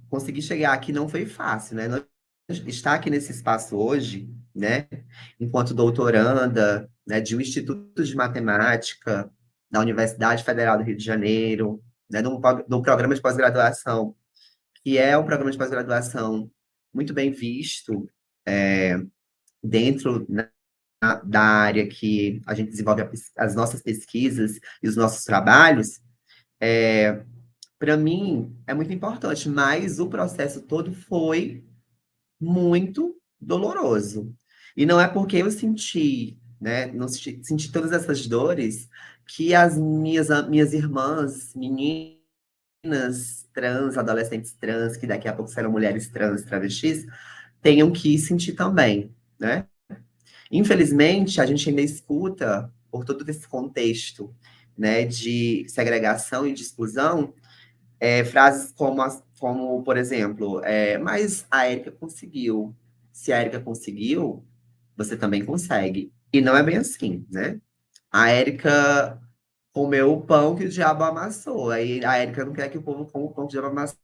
conseguir chegar aqui não foi fácil, né? Estar aqui nesse espaço hoje, né, enquanto doutoranda, né, de um Instituto de Matemática da Universidade Federal do Rio de Janeiro, né, de um programa de pós-graduação, que é um programa de pós-graduação muito bem visto dentro, né, da área que a gente desenvolve as nossas pesquisas e os nossos trabalhos. Para mim, é muito importante, mas o processo todo foi muito doloroso. E não é porque eu senti, né, não senti todas essas dores, que as minhas irmãs, meninas trans, adolescentes trans, que daqui a pouco serão mulheres trans, travestis, tenham que sentir também, né? Infelizmente, a gente ainda escuta, por todo esse contexto, né, de segregação e de exclusão, frases como, por exemplo, mas a Érica conseguiu. Se a Érica conseguiu, você também consegue. E não é bem assim, né? A Érica comeu o pão que o diabo amassou. Aí a Érica não quer que o povo coma o pão que o diabo amassou,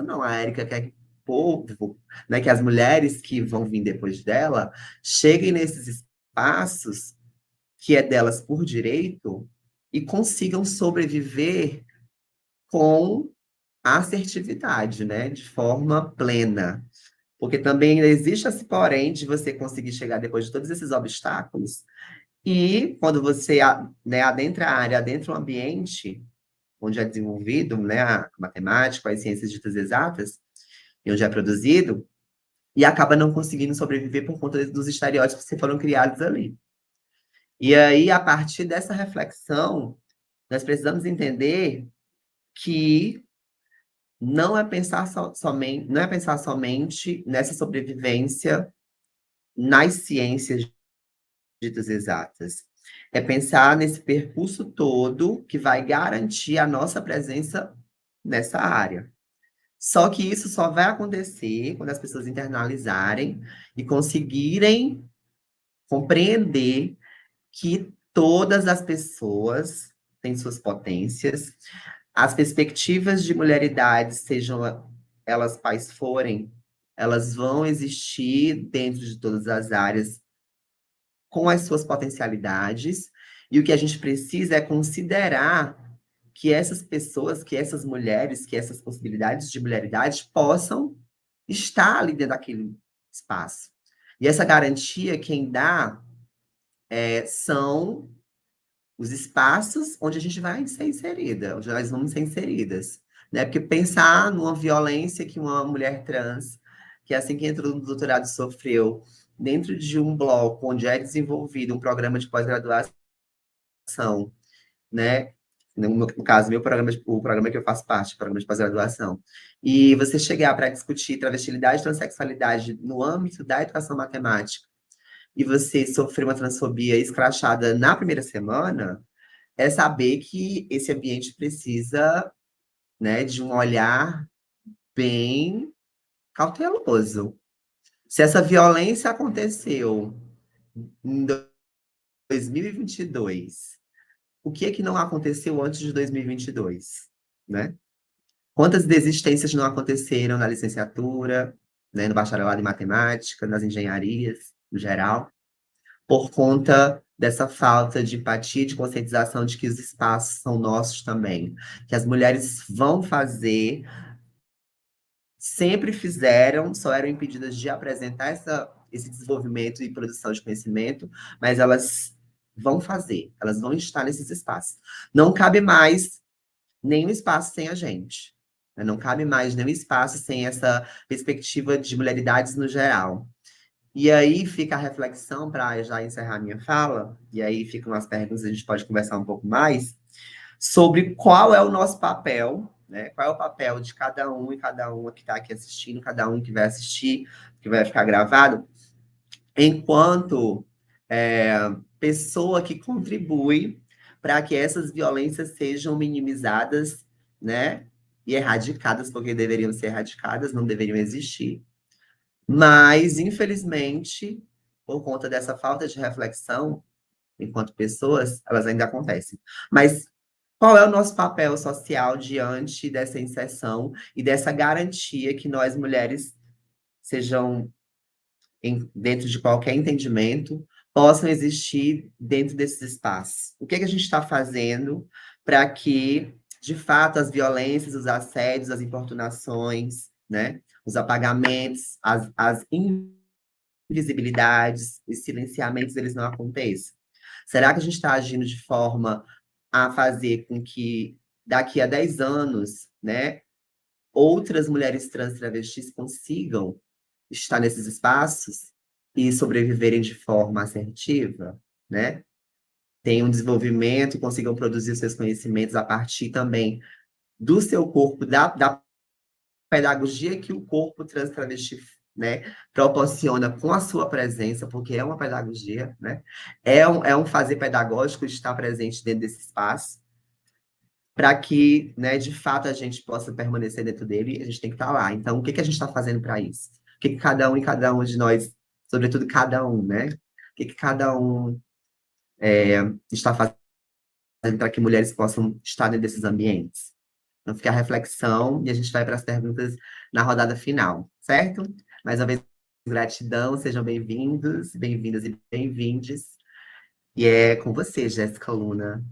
não. A Érica quer que o povo, né, que as mulheres que vão vir depois dela, cheguem nesses espaços que é delas por direito e consigam sobreviver com assertividade, né? De forma plena. Porque também existe esse porém de você conseguir chegar depois de todos esses obstáculos. E quando você, né, adentra a área, adentra o ambiente onde é desenvolvido, né, a matemática, as ciências ditas exatas, e onde é produzido, e acaba não conseguindo sobreviver por conta dos estereótipos que foram criados ali. E aí, a partir dessa reflexão, nós precisamos entender que não é pensar somente nessa sobrevivência nas ciências ditas exatas. É pensar nesse percurso todo que vai garantir a nossa presença nessa área. Só que isso só vai acontecer quando as pessoas internalizarem e conseguirem compreender que todas as pessoas têm suas potências, as perspectivas de mulheridade, sejam elas quais forem, elas vão existir dentro de todas as áreas com as suas potencialidades, e o que a gente precisa é considerar que essas pessoas, que essas mulheres, que essas possibilidades de mulheridade possam estar ali dentro daquele espaço. E essa garantia, quem dá são os espaços onde a gente vai ser inserida, onde nós vamos ser inseridas. Né? Porque pensar numa violência que uma mulher trans, que assim que entrou no doutorado sofreu, dentro de um bloco onde é desenvolvido um programa de pós-graduação, né? No caso, o programa que eu faço parte, o programa de pós-graduação, e você chegar para discutir travestilidade e transexualidade no âmbito da educação matemática, e você sofrer uma transfobia escrachada na primeira semana, é saber que esse ambiente precisa, né, de um olhar bem cauteloso. Se essa violência aconteceu em 2022, o que é que não aconteceu antes de 2022, né? Quantas desistências não aconteceram na licenciatura, né, no bacharelado em matemática, nas engenharias, no geral, por conta dessa falta de empatia, de conscientização de que os espaços são nossos também, que as mulheres vão fazer, sempre fizeram, só eram impedidas de apresentar esse desenvolvimento e produção de conhecimento, mas elas vão fazer, elas vão estar nesses espaços. Não cabe mais nenhum espaço sem a gente. Né? Não cabe mais nenhum espaço sem essa perspectiva de mulheridades no geral. E aí fica a reflexão para já encerrar minha fala, e aí ficam as perguntas, a gente pode conversar um pouco mais, sobre qual é o nosso papel, né? Qual é o papel de cada um e cada uma que está aqui assistindo, cada um que vai assistir, que vai ficar gravado, enquanto pessoa que contribui para que essas violências sejam minimizadas, né? E erradicadas, porque deveriam ser erradicadas, não deveriam existir. Mas, infelizmente, por conta dessa falta de reflexão, enquanto pessoas, elas ainda acontecem. Mas qual é o nosso papel social diante dessa inserção e dessa garantia que nós, mulheres, sejam, dentro de qualquer entendimento, possam existir dentro desses espaços? O que é que a gente está fazendo para que, de fato, as violências, os assédios, as importunações, né, os apagamentos, as invisibilidades, os silenciamentos, eles não aconteçam? Será que a gente está agindo de forma a fazer com que, daqui a 10 anos, né, outras mulheres trans travestis consigam estar nesses espaços e sobreviverem de forma assertiva, né? Tenham um desenvolvimento e consigam produzir os seus conhecimentos a partir também do seu corpo, da pedagogia que o corpo trans travesti, né, proporciona com a sua presença, porque é uma pedagogia, né? É um fazer pedagógico estar presente dentro desse espaço, para que, né, de fato, a gente possa permanecer dentro dele, a gente tem que estar lá. Então, o que que a gente está fazendo para isso? O que que cada um e cada uma de nós, sobretudo cada um, né? O que que cada um está fazendo para que mulheres possam estar dentro desses ambientes? Então, fica a reflexão e a gente vai para as perguntas na rodada final, certo? Mais uma vez, gratidão, sejam bem-vindos, bem-vindas e bem-vindes. E é com você, Jéssica Luna.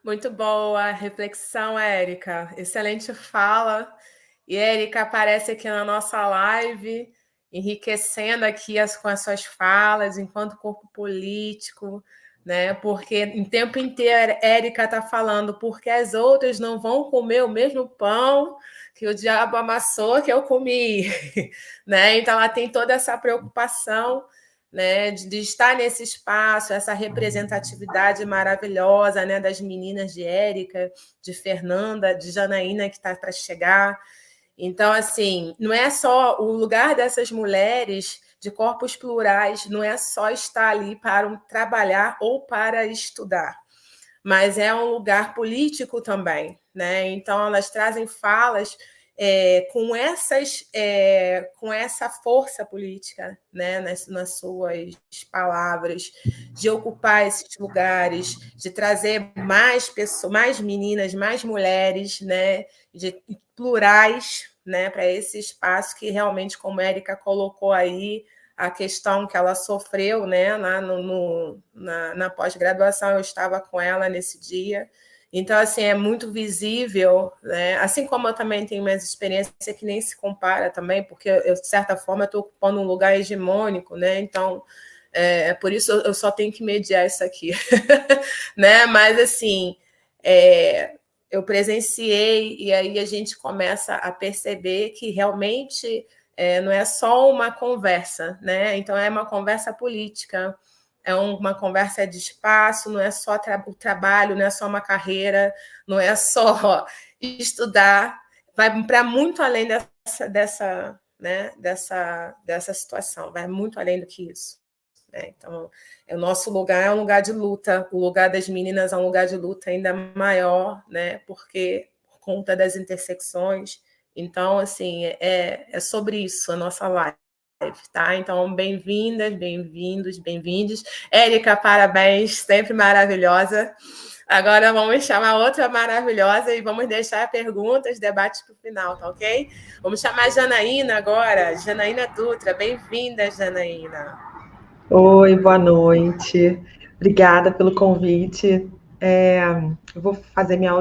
Muito boa reflexão, Érica. Excelente fala. E Érica aparece aqui na nossa live, enriquecendo aqui com as suas falas, enquanto corpo político, né? Porque em tempo inteiro Érica está falando porque as outras não vão comer o mesmo pão que o diabo amassou que eu comi, né? Então ela tem toda essa preocupação, né, de estar nesse espaço, essa representatividade maravilhosa, né, das meninas de Érica, de Fernanda, de Janaína, que está para chegar. Então, assim, não é só o lugar dessas mulheres de corpos plurais, não é só estar ali para trabalhar ou para estudar, mas é um lugar político também, né? Então, elas trazem falas com essa força política, né, nas suas palavras, de ocupar esses lugares, de trazer mais pessoas, mais meninas, mais mulheres, né, de plurais, né, para esse espaço que realmente, como a Érica colocou aí, a questão que ela sofreu, né, lá na pós-graduação, eu estava com ela nesse dia. Então, assim, é muito visível, né? Assim como eu também tenho minhas experiências que nem se compara também, porque eu, de certa forma, estou ocupando um lugar hegemônico, né? Então, por isso eu só tenho que mediar isso aqui, né? Mas, assim, eu presenciei e aí a gente começa a perceber que realmente não é só uma conversa, né? Então, é uma conversa política, é uma conversa de espaço, não é só o trabalho, não é só uma carreira, não é só estudar, vai para muito além dessa situação, vai muito além do que isso. Né? Então, o nosso lugar é um lugar de luta, o lugar das meninas é um lugar de luta ainda maior, né? Porque por conta das intersecções. Então, assim, é sobre isso a nossa live. Tá? Então, bem-vindas, bem-vindos, bem-vindes. Érica, parabéns, sempre maravilhosa. Agora vamos chamar outra maravilhosa e vamos deixar perguntas, debates para o final, tá ok? Vamos chamar a Janaína agora. Janaína Dutra, bem-vinda, Janaína. Oi, boa noite. Obrigada pelo convite. Eu vou fazer minha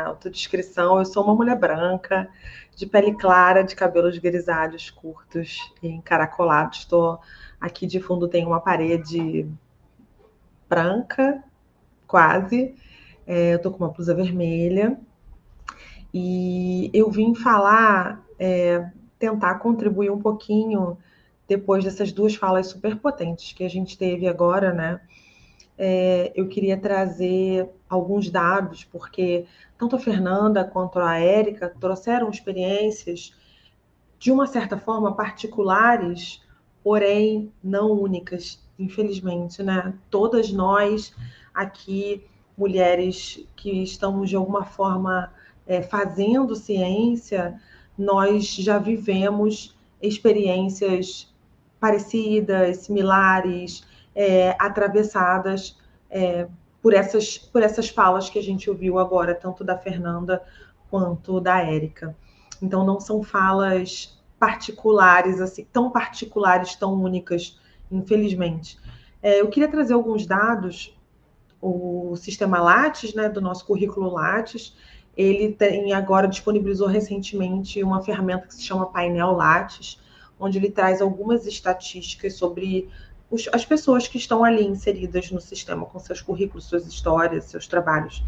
autodescrição. Eu sou uma mulher branca, de pele clara, de cabelos grisalhos curtos e encaracolados. Estou aqui de fundo, tem uma parede branca, quase. Eu estou com uma blusa vermelha. E eu vim falar, tentar contribuir um pouquinho depois dessas duas falas super potentes que a gente teve agora, né? Eu queria trazer alguns dados, porque tanto a Fernanda quanto a Érica trouxeram experiências, de uma certa forma, particulares, porém não únicas, infelizmente, né? Todas nós aqui, mulheres que estamos de alguma forma fazendo ciência, nós já vivemos experiências parecidas, similares, atravessadas por essas falas que a gente ouviu agora, tanto da Fernanda quanto da Érica. Então, não são falas particulares, assim, tão particulares, tão únicas, infelizmente. Eu queria trazer alguns dados. O sistema Lattes, né, do nosso currículo Lattes, ele agora disponibilizou recentemente uma ferramenta que se chama Painel Lattes, onde ele traz algumas estatísticas sobre as pessoas que estão ali inseridas no sistema, com seus currículos, suas histórias, seus trabalhos.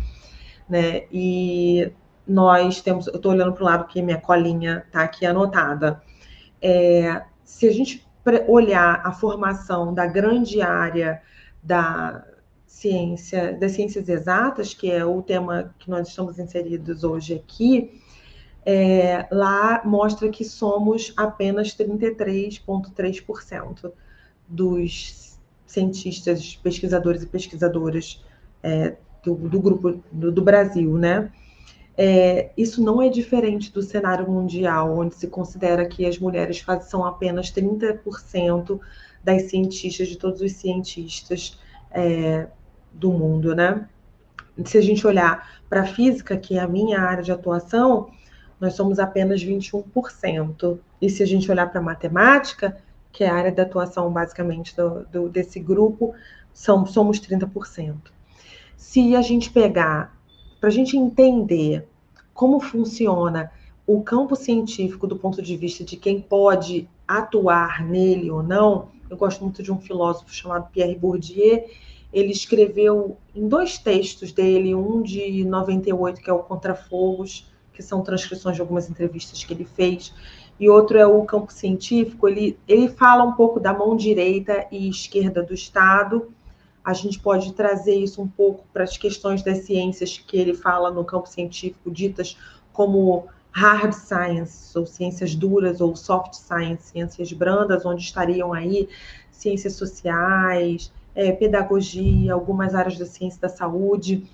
Né? E nós temos... Eu estou olhando para o lado que minha colinha está aqui anotada. Se a gente olhar a formação da grande área das ciências exatas, que é o tema que nós estamos inseridos hoje aqui, lá mostra que somos apenas 33,3% dos cientistas, pesquisadores e pesquisadoras do grupo do Brasil, né? Isso não é diferente do cenário mundial, onde se considera que as mulheres são apenas 30% das cientistas, de todos os cientistas do mundo, né? Se a gente olhar para a física, que é a minha área de atuação, nós somos apenas 21%. E se a gente olhar para a matemática, que é a área de atuação basicamente desse grupo, somos 30%. Se a gente pegar, para a gente entender como funciona o campo científico do ponto de vista de quem pode atuar nele ou não, eu gosto muito de um filósofo chamado Pierre Bourdieu. Ele escreveu em 2 textos dele, um de 98, que é o Contrafogos, que são transcrições de algumas entrevistas que ele fez, e outro é o campo científico. Ele fala um pouco da mão direita e esquerda do Estado. A gente pode trazer isso um pouco para as questões das ciências que ele fala no campo científico, ditas como hard science, ou ciências duras, ou soft science, ciências brandas, onde estariam aí ciências sociais, pedagogia, algumas áreas da ciência da saúde.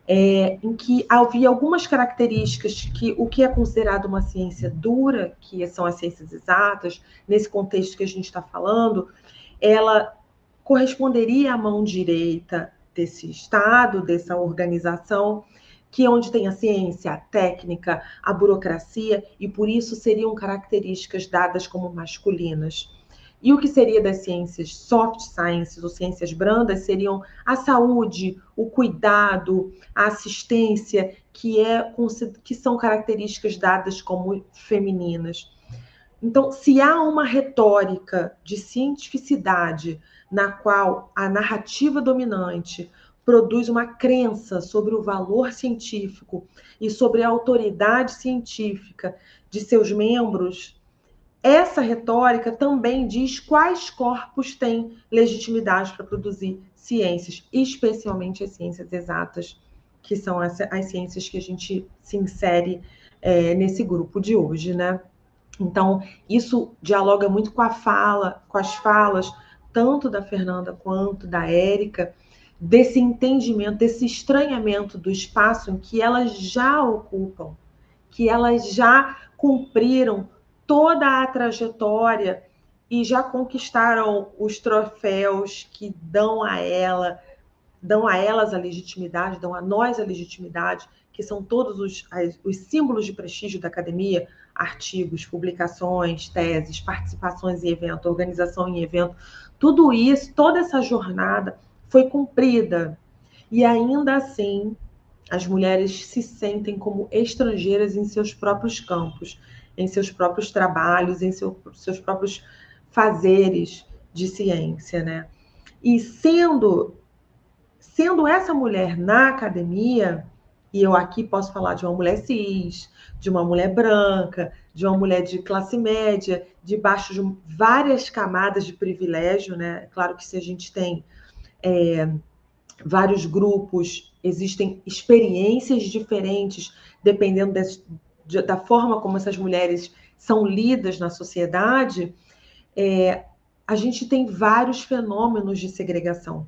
em que havia algumas características que o que é considerado uma ciência dura, que são as ciências exatas, nesse contexto que a gente está falando, ela corresponderia à mão direita desse Estado, dessa organização, que é onde tem a ciência, a técnica, a burocracia, e por isso seriam características dadas como masculinas. E o que seria das ciências soft sciences, ou ciências brandas, seriam a saúde, o cuidado, a assistência, que são características dadas como femininas. Então, se há uma retórica de cientificidade na qual a narrativa dominante produz uma crença sobre o valor científico e sobre a autoridade científica de seus membros, essa retórica também diz quais corpos têm legitimidade para produzir ciências, especialmente as ciências exatas, que são as ciências que a gente se insere nesse grupo de hoje, né? Então, isso dialoga muito com as falas, tanto da Fernanda quanto da Érica, desse entendimento, desse estranhamento do espaço em que elas já ocupam, que elas já cumpriram toda a trajetória e já conquistaram os troféus que dão a elas a legitimidade, dão a nós a legitimidade, que são todos os símbolos de prestígio da academia, artigos, publicações, teses, participações em evento, organização em evento, tudo isso, toda essa jornada foi cumprida. E ainda assim, as mulheres se sentem como estrangeiras em seus próprios campos, em seus próprios trabalhos, em seus próprios fazeres de ciência, né? E sendo essa mulher na academia, e eu aqui posso falar de uma mulher cis, de uma mulher branca, de uma mulher de classe média, debaixo de várias camadas de privilégio, né? Claro que se a gente tem vários grupos, existem experiências diferentes, dependendo da forma como essas mulheres são lidas na sociedade, a gente tem vários fenômenos de segregação.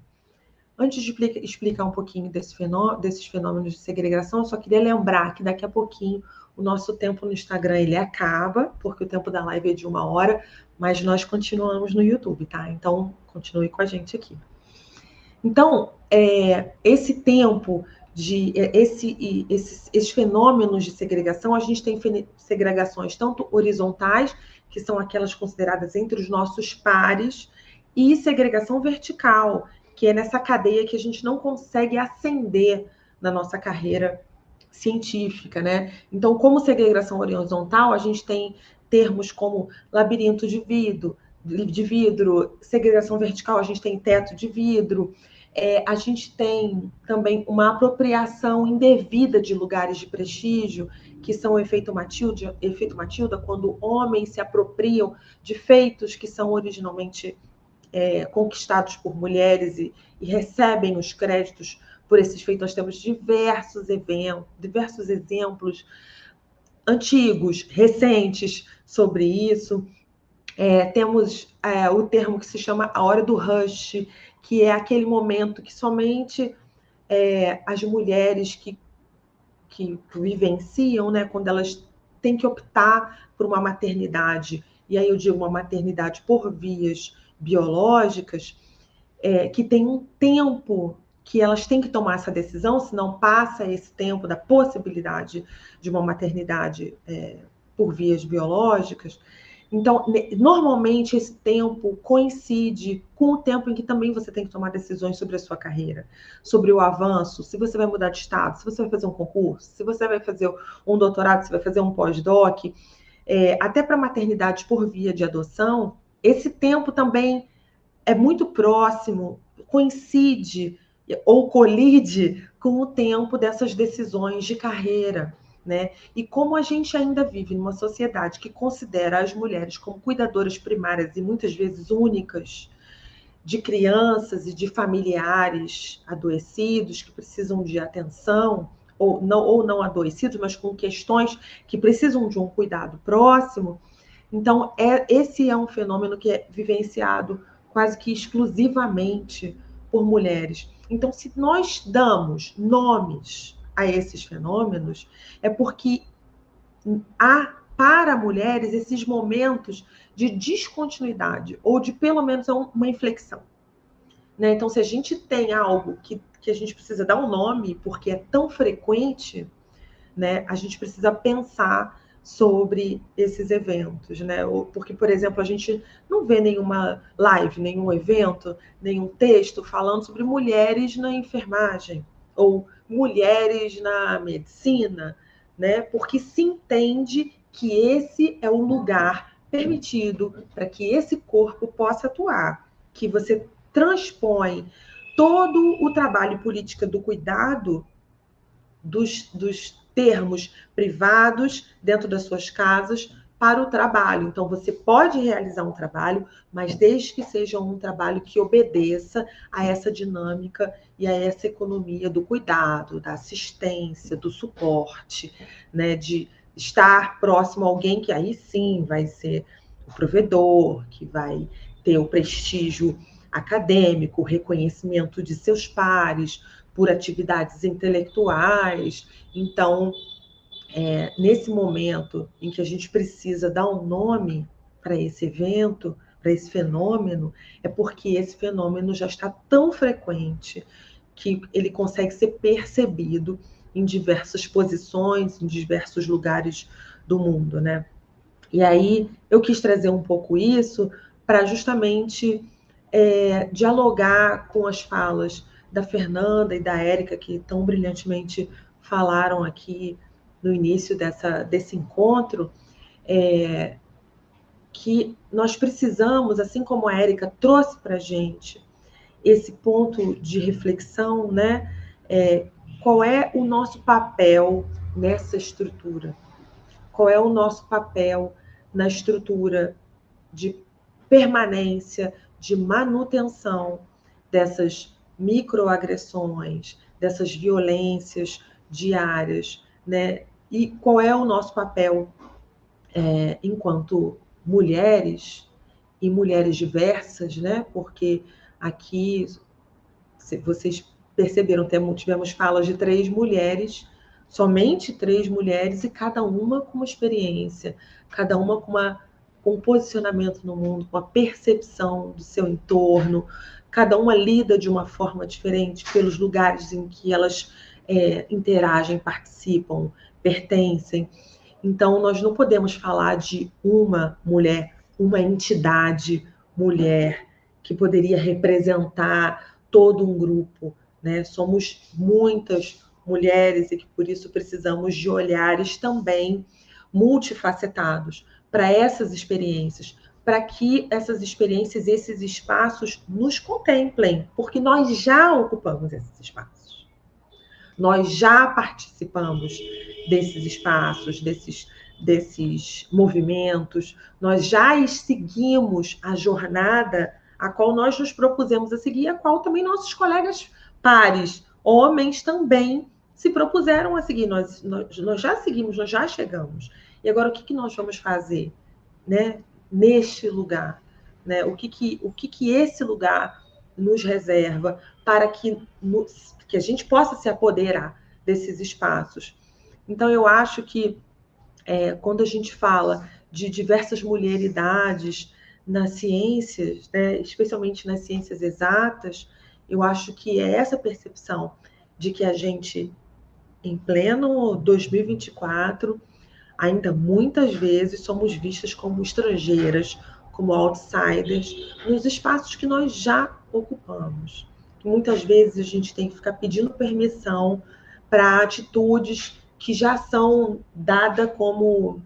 Antes de explicar um pouquinho desses fenômenos de segregação, eu só queria lembrar que daqui a pouquinho o nosso tempo no Instagram ele acaba, porque o tempo da live é de 1 hora, mas nós continuamos no YouTube, tá? Então, continue com a gente aqui. Então, esse tempo esses fenômenos de segregação, a gente tem segregações tanto horizontais, que são aquelas consideradas entre os nossos pares, e segregação vertical, que é nessa cadeia que a gente não consegue ascender na nossa carreira científica, né? Então, como segregação horizontal, a gente tem termos como labirinto de vidro, segregação vertical, a gente tem teto de vidro, a gente tem também uma apropriação indevida de lugares de prestígio, que são o efeito Matilda, quando homens se apropriam de feitos que são originalmente conquistados por mulheres e recebem os créditos por esses feitos. Nós temos diversos exemplos antigos, recentes sobre isso. Temos o termo que se chama a hora do rush, que é aquele momento que somente as mulheres que vivenciam, né, quando elas têm que optar por uma maternidade, e aí eu digo uma maternidade por vias biológicas, que tem um tempo que elas têm que tomar essa decisão, senão passa esse tempo da possibilidade de uma maternidade por vias biológicas. Então, normalmente, esse tempo coincide com o tempo em que também você tem que tomar decisões sobre a sua carreira, sobre o avanço, se você vai mudar de estado, se você vai fazer um concurso, se você vai fazer um doutorado, se vai fazer um pós-doc, até para maternidade por via de adoção, esse tempo também é muito próximo, coincide ou colide com o tempo dessas decisões de carreira, né? E como a gente ainda vive numa sociedade que considera as mulheres como cuidadoras primárias e muitas vezes únicas de crianças e de familiares adoecidos que precisam de atenção, ou não adoecidos, mas com questões que precisam de um cuidado próximo, então esse é um fenômeno que é vivenciado quase que exclusivamente por mulheres. Então, se nós damos nomes a esses fenômenos, é porque há para mulheres esses momentos de descontinuidade, ou de pelo menos uma inflexão. Né? Então, se a gente tem algo que a gente precisa dar um nome, porque é tão frequente, né, a gente precisa pensar sobre esses eventos, né? Porque, por exemplo, a gente não vê nenhuma live, nenhum evento, nenhum texto falando sobre mulheres na enfermagem ou mulheres na medicina, né? Porque se entende que esse é o lugar permitido para que esse corpo possa atuar, que você transpõe todo o trabalho política do cuidado dos termos privados dentro das suas casas para o trabalho. Então, você pode realizar um trabalho, mas desde que seja um trabalho que obedeça a essa dinâmica e a essa economia do cuidado, da assistência, do suporte, né, de estar próximo a alguém que aí sim vai ser o provedor, que vai ter o prestígio acadêmico, o reconhecimento de seus pares, por atividades intelectuais. Então, nesse momento em que a gente precisa dar um nome para esse evento, para esse fenômeno, é porque esse fenômeno já está tão frequente que ele consegue ser percebido em diversas posições, em diversos lugares do mundo, né? E aí eu quis trazer um pouco isso para justamente dialogar com as falas da Fernanda e da Érica, que tão brilhantemente falaram aqui no início desse encontro, que nós precisamos, assim como a Érica trouxe para a gente, esse ponto de reflexão, né? Qual é o nosso papel nessa estrutura? Qual é o nosso papel na estrutura de permanência, de manutenção dessas microagressões, dessas violências diárias, né? E qual é o nosso papel enquanto mulheres e mulheres diversas, né? Porque aqui, se vocês perceberam, tivemos falas de 3 mulheres, somente 3 mulheres, e cada uma com uma experiência, cada uma com um posicionamento no mundo, com a percepção do seu entorno, cada uma lida de uma forma diferente pelos lugares em que elas interagem, participam, pertencem. Então, nós não podemos falar de uma mulher, uma entidade mulher que poderia representar todo um grupo, né? Somos muitas mulheres e que por isso precisamos de olhares também multifacetados para essas experiências, para que essas experiências, esses espaços nos contemplem, porque nós já ocupamos esses espaços. Nós já participamos desses espaços, desses movimentos, nós já seguimos a jornada a qual nós nos propusemos a seguir, a qual também nossos colegas pares, homens, também se propuseram a seguir. Nós já seguimos, nós já chegamos. E agora, o que nós vamos fazer, né, neste lugar? Né? O que esse lugar nos reserva para que a gente possa se apoderar desses espaços? Então, eu acho que quando a gente fala de diversas mulheridades nas ciências, né, especialmente nas ciências exatas, eu acho que é essa percepção de que a gente, em pleno 2024, ainda muitas vezes somos vistas como estrangeiras, como outsiders, nos espaços que nós já ocupamos. Muitas vezes a gente tem que ficar pedindo permissão para atitudes que já são dadas como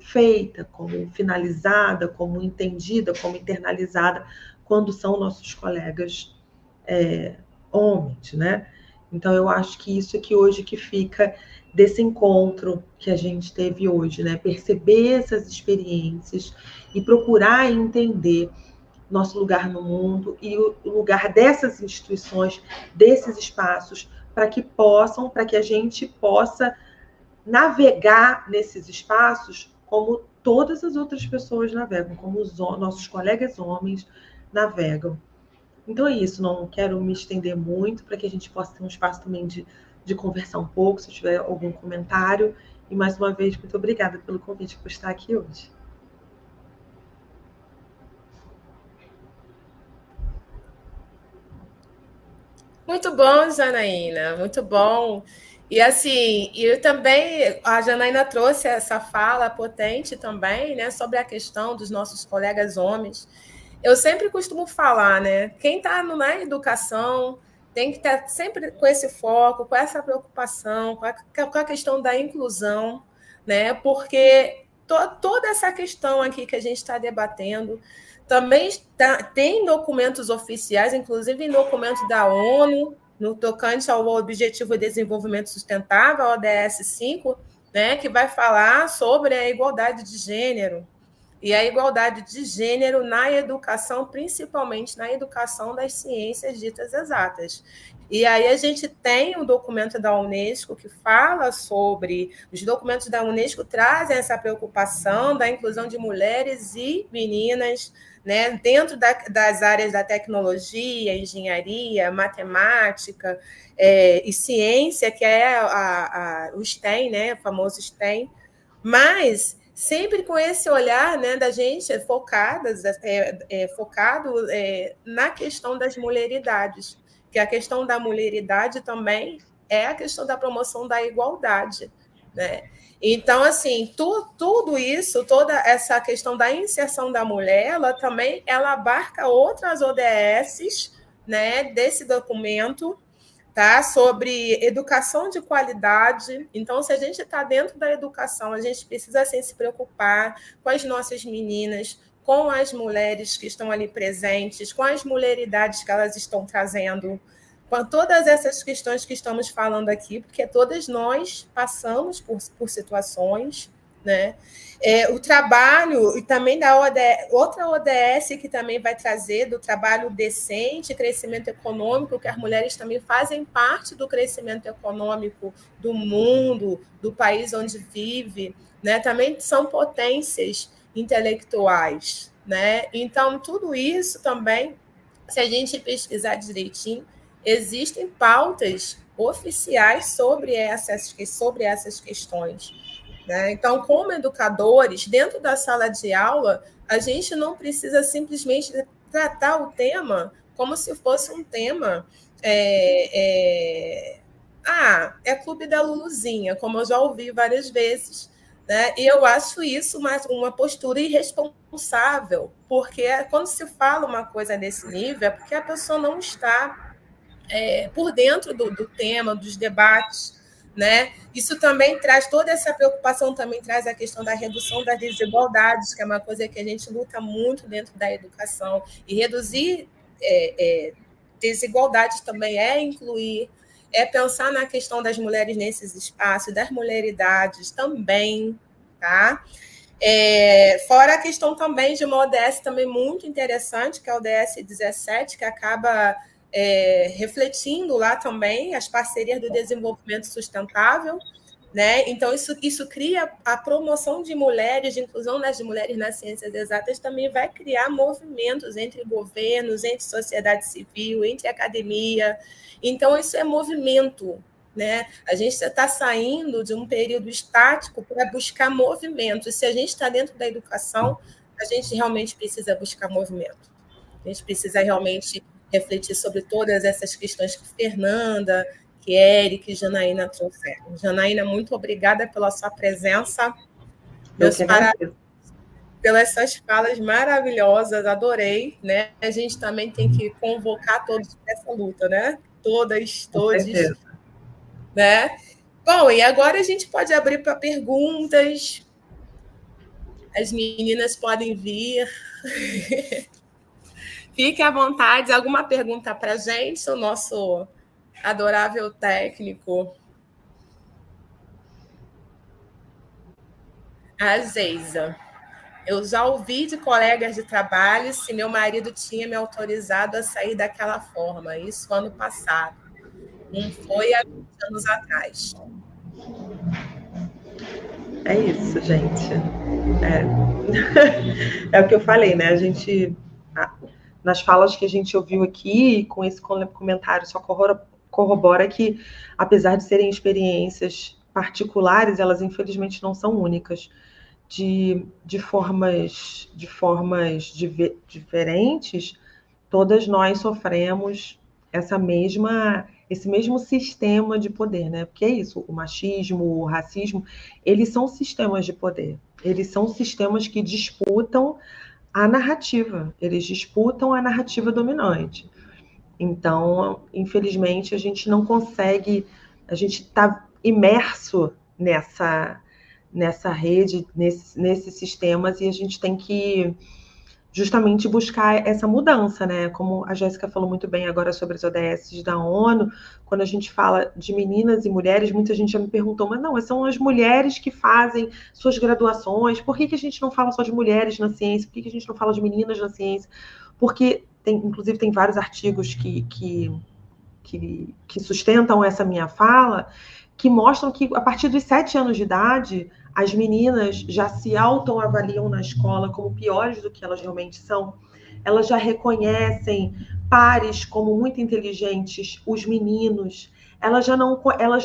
feita, como finalizada, como entendida, como internalizada, quando são nossos colegas homens, né? Então, eu acho que isso aqui hoje que fica desse encontro que a gente teve hoje, né? Perceber essas experiências e procurar entender nosso lugar no mundo e o lugar dessas instituições, desses espaços, para que a gente possa navegar nesses espaços como todas as outras pessoas navegam, como os nossos colegas homens navegam. Então é isso, não quero me estender muito para que a gente possa ter um espaço também de conversar um pouco, se tiver algum comentário. E mais uma vez, muito obrigada pelo convite por estar aqui hoje. Muito bom, Janaína, muito bom. E assim, eu também, a Janaína trouxe essa fala potente também, né, sobre a questão dos nossos colegas homens. Eu sempre costumo falar, né, quem está na educação tem que estar sempre com esse foco, com essa preocupação, com a questão da inclusão, né, porque toda essa questão aqui que a gente está debatendo também tem documentos oficiais, inclusive em documentos da ONU, no tocante ao Objetivo de Desenvolvimento Sustentável, ODS 5, né, que vai falar sobre a igualdade de gênero. E a igualdade de gênero na educação, principalmente na educação das ciências ditas exatas. E aí a gente tem um documento da Unesco que fala sobre... Os documentos da Unesco trazem essa preocupação da inclusão de mulheres e meninas, né, dentro das áreas da tecnologia, engenharia, matemática e ciência, que é o STEM, né, o famoso STEM, mas sempre com esse olhar, né, da gente focado na questão das mulheridades, que a questão da mulheridade também é a questão da promoção da igualdade, né? Então, assim, tudo isso, toda essa questão da inserção da mulher, ela abarca outras ODSs, né, desse documento, tá? Sobre educação de qualidade. Então, se a gente está dentro da educação, a gente precisa assim, se preocupar com as nossas meninas, com as mulheres que estão ali presentes, com as mulheridades que elas estão trazendo, com todas essas questões que estamos falando aqui, porque todas nós passamos por situações, né? O trabalho, e também da outra ODS que também vai trazer do trabalho decente, crescimento econômico, que as mulheres também fazem parte do crescimento econômico do mundo, do país onde vive, né? Também são potências intelectuais, né? Então, tudo isso também, se a gente pesquisar direitinho, existem pautas oficiais sobre essas questões, né? Então, como educadores, dentro da sala de aula, a gente não precisa simplesmente tratar o tema como se fosse um tema Clube da Luluzinha, como eu já ouvi várias vezes, né? E eu acho isso uma postura irresponsável, porque quando se fala uma coisa desse nível, é porque a pessoa não está por dentro do tema, dos debates, né? Isso também traz toda essa preocupação, também traz a questão da redução das desigualdades, que é uma coisa que a gente luta muito dentro da educação, e reduzir desigualdades também é incluir, é pensar na questão das mulheres nesses espaços, das mulheridades também, tá? Fora a questão também de uma ODS também muito interessante, que é a ODS 17, que acaba refletindo lá também as parcerias do desenvolvimento sustentável, né? Então, isso cria a promoção de mulheres, de inclusão das mulheres nas ciências exatas, também vai criar movimentos entre governos, entre sociedade civil, entre academia. Então, isso é movimento, né? A gente está saindo de um período estático para buscar movimento. E se a gente está dentro da educação, a gente realmente precisa buscar movimento. A gente precisa realmente refletir sobre todas essas questões que Fernanda, que Eric e Janaína trouxeram. Janaína, muito obrigada pela sua presença. Meus parabéns pelas suas falas maravilhosas, adorei, né? A gente também tem que convocar todos para essa luta, né? Todos, né? Bom, e agora a gente pode abrir para perguntas. As meninas podem vir. Fique à vontade. Alguma pergunta para a gente, o nosso adorável técnico? A Geisa. Eu já ouvi de colegas de trabalho se meu marido tinha me autorizado a sair daquela forma. Isso ano passado. Não foi há 20 anos atrás. É isso, gente. É o que eu falei, né? A gente nas falas que a gente ouviu aqui, com esse comentário só corrobora que, apesar de serem experiências particulares, elas infelizmente não são únicas. De formas diferentes, todas nós sofremos esse mesmo sistema de poder, né? Porque é isso, o machismo, o racismo, eles são sistemas de poder. Eles são sistemas que disputam a narrativa, eles disputam a narrativa dominante. Então, infelizmente, a gente não consegue, a gente está imerso nessa rede, nesses sistemas, e a gente tem que justamente buscar essa mudança, né? Como a Jéssica falou muito bem agora sobre as ODS da ONU, quando a gente fala de meninas e mulheres, muita gente já me perguntou, mas não, são as mulheres que fazem suas graduações, por que a gente não fala só de mulheres na ciência, por que a gente não fala de meninas na ciência? Porque, inclusive, tem vários artigos que sustentam essa minha fala, que mostram que, a partir dos 7 anos de idade, as meninas já se autoavaliam na escola como piores do que elas realmente são. Elas já reconhecem pares como muito inteligentes, os meninos. Elas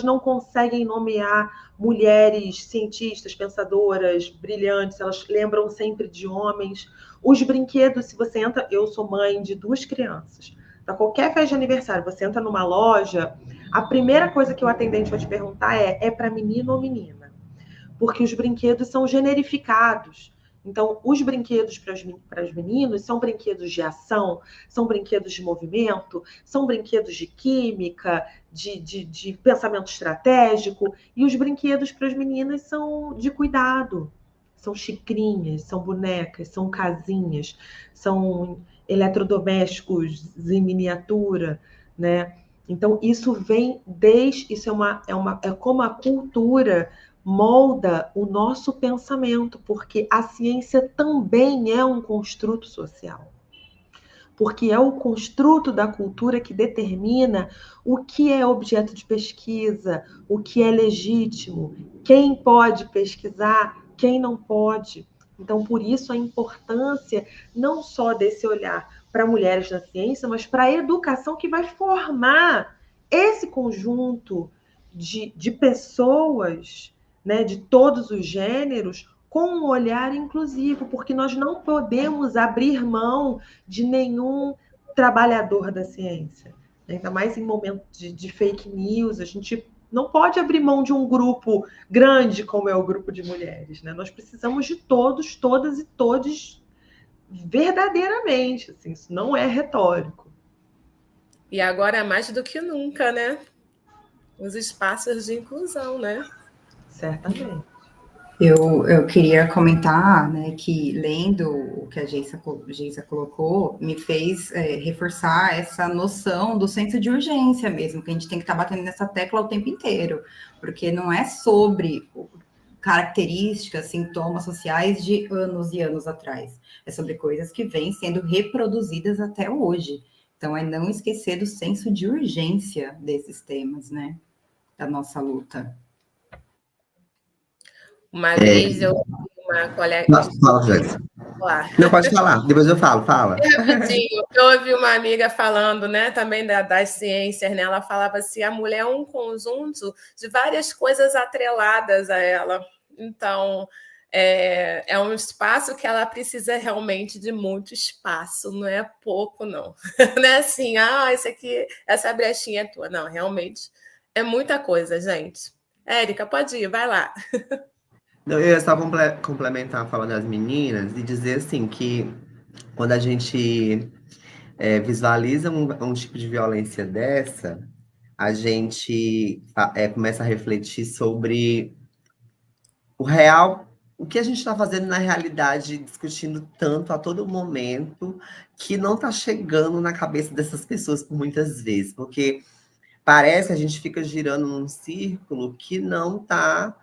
não conseguem nomear mulheres cientistas, pensadoras, brilhantes. Elas lembram sempre de homens. Os brinquedos, se você entra... Eu sou mãe de 2 crianças. Para qualquer festa de aniversário, você entra numa loja, a primeira coisa que o atendente vai te perguntar é para menino ou menina? Porque os brinquedos são generificados. Então, os brinquedos para os meninos são brinquedos de ação, são brinquedos de movimento, são brinquedos de química, de pensamento estratégico, e os brinquedos para as meninas são de cuidado. São xicrinhas, são bonecas, são casinhas, são eletrodomésticos em miniatura, né? Então, isso vem isso é como a cultura molda o nosso pensamento, porque a ciência também é um construto social. Porque é o construto da cultura que determina o que é objeto de pesquisa, o que é legítimo, quem pode pesquisar, quem não pode. Então, por isso, a importância não só desse olhar para mulheres na ciência, mas para a educação que vai formar esse conjunto de pessoas, né, de todos os gêneros, com um olhar inclusivo, porque nós não podemos abrir mão de nenhum trabalhador da ciência. Ainda mais em momento de fake news, a gente não pode abrir mão de um grupo grande como é o grupo de mulheres, né? Nós precisamos de todos, todas e todes verdadeiramente, assim, isso não é retórico. E agora mais do que nunca, né? Os espaços de inclusão, né? Certamente. Eu queria comentar, né, que lendo o que a Geisa colocou, me fez reforçar essa noção do senso de urgência mesmo, que a gente tem que estar batendo nessa tecla o tempo inteiro, porque não é sobre características, sintomas sociais de anos e anos atrás, é sobre coisas que vêm sendo reproduzidas até hoje. Então, é não esquecer do senso de urgência desses temas, né, da nossa luta. Uma vez eu vi uma colega... Fala, Jéssica. Não, pode falar, depois eu falo, fala. Rapidinho, eu ouvi uma amiga falando, né, também das ciências, né, ela falava assim, a mulher é um conjunto de várias coisas atreladas a ela, então é um espaço que ela precisa realmente de muito espaço, não é pouco, não. Não é assim, isso aqui, essa brechinha é tua, não, realmente é muita coisa, gente. Érica, pode ir, vai lá. Não, eu ia só complementar a fala das meninas e dizer assim que quando a gente visualiza um tipo de violência dessa, a gente começa a refletir sobre o real, o que a gente está fazendo na realidade, discutindo tanto a todo momento, que não está chegando na cabeça dessas pessoas por muitas vezes, porque parece que a gente fica girando num círculo que não tá,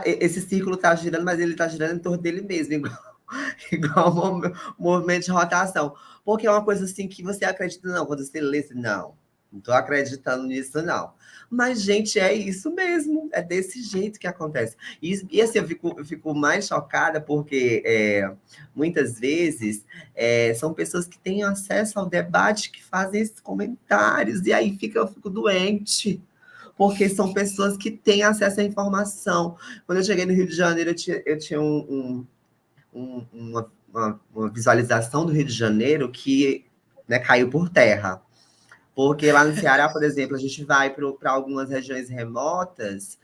esse círculo está girando, mas ele está girando em torno dele mesmo, igual um movimento de rotação. Porque é uma coisa assim que você acredita, não, quando você lê, não, Não tô acreditando nisso, não. Mas, gente, é isso mesmo. É desse jeito que acontece. E assim, eu fico mais chocada porque muitas vezes são pessoas que têm acesso ao debate que fazem esses comentários. E aí eu fico doente. Porque são pessoas que têm acesso à informação. Quando eu cheguei no Rio de Janeiro, eu tinha uma visualização do Rio de Janeiro que, né, caiu por terra. Porque lá no Ceará, por exemplo, a gente vai para algumas regiões remotas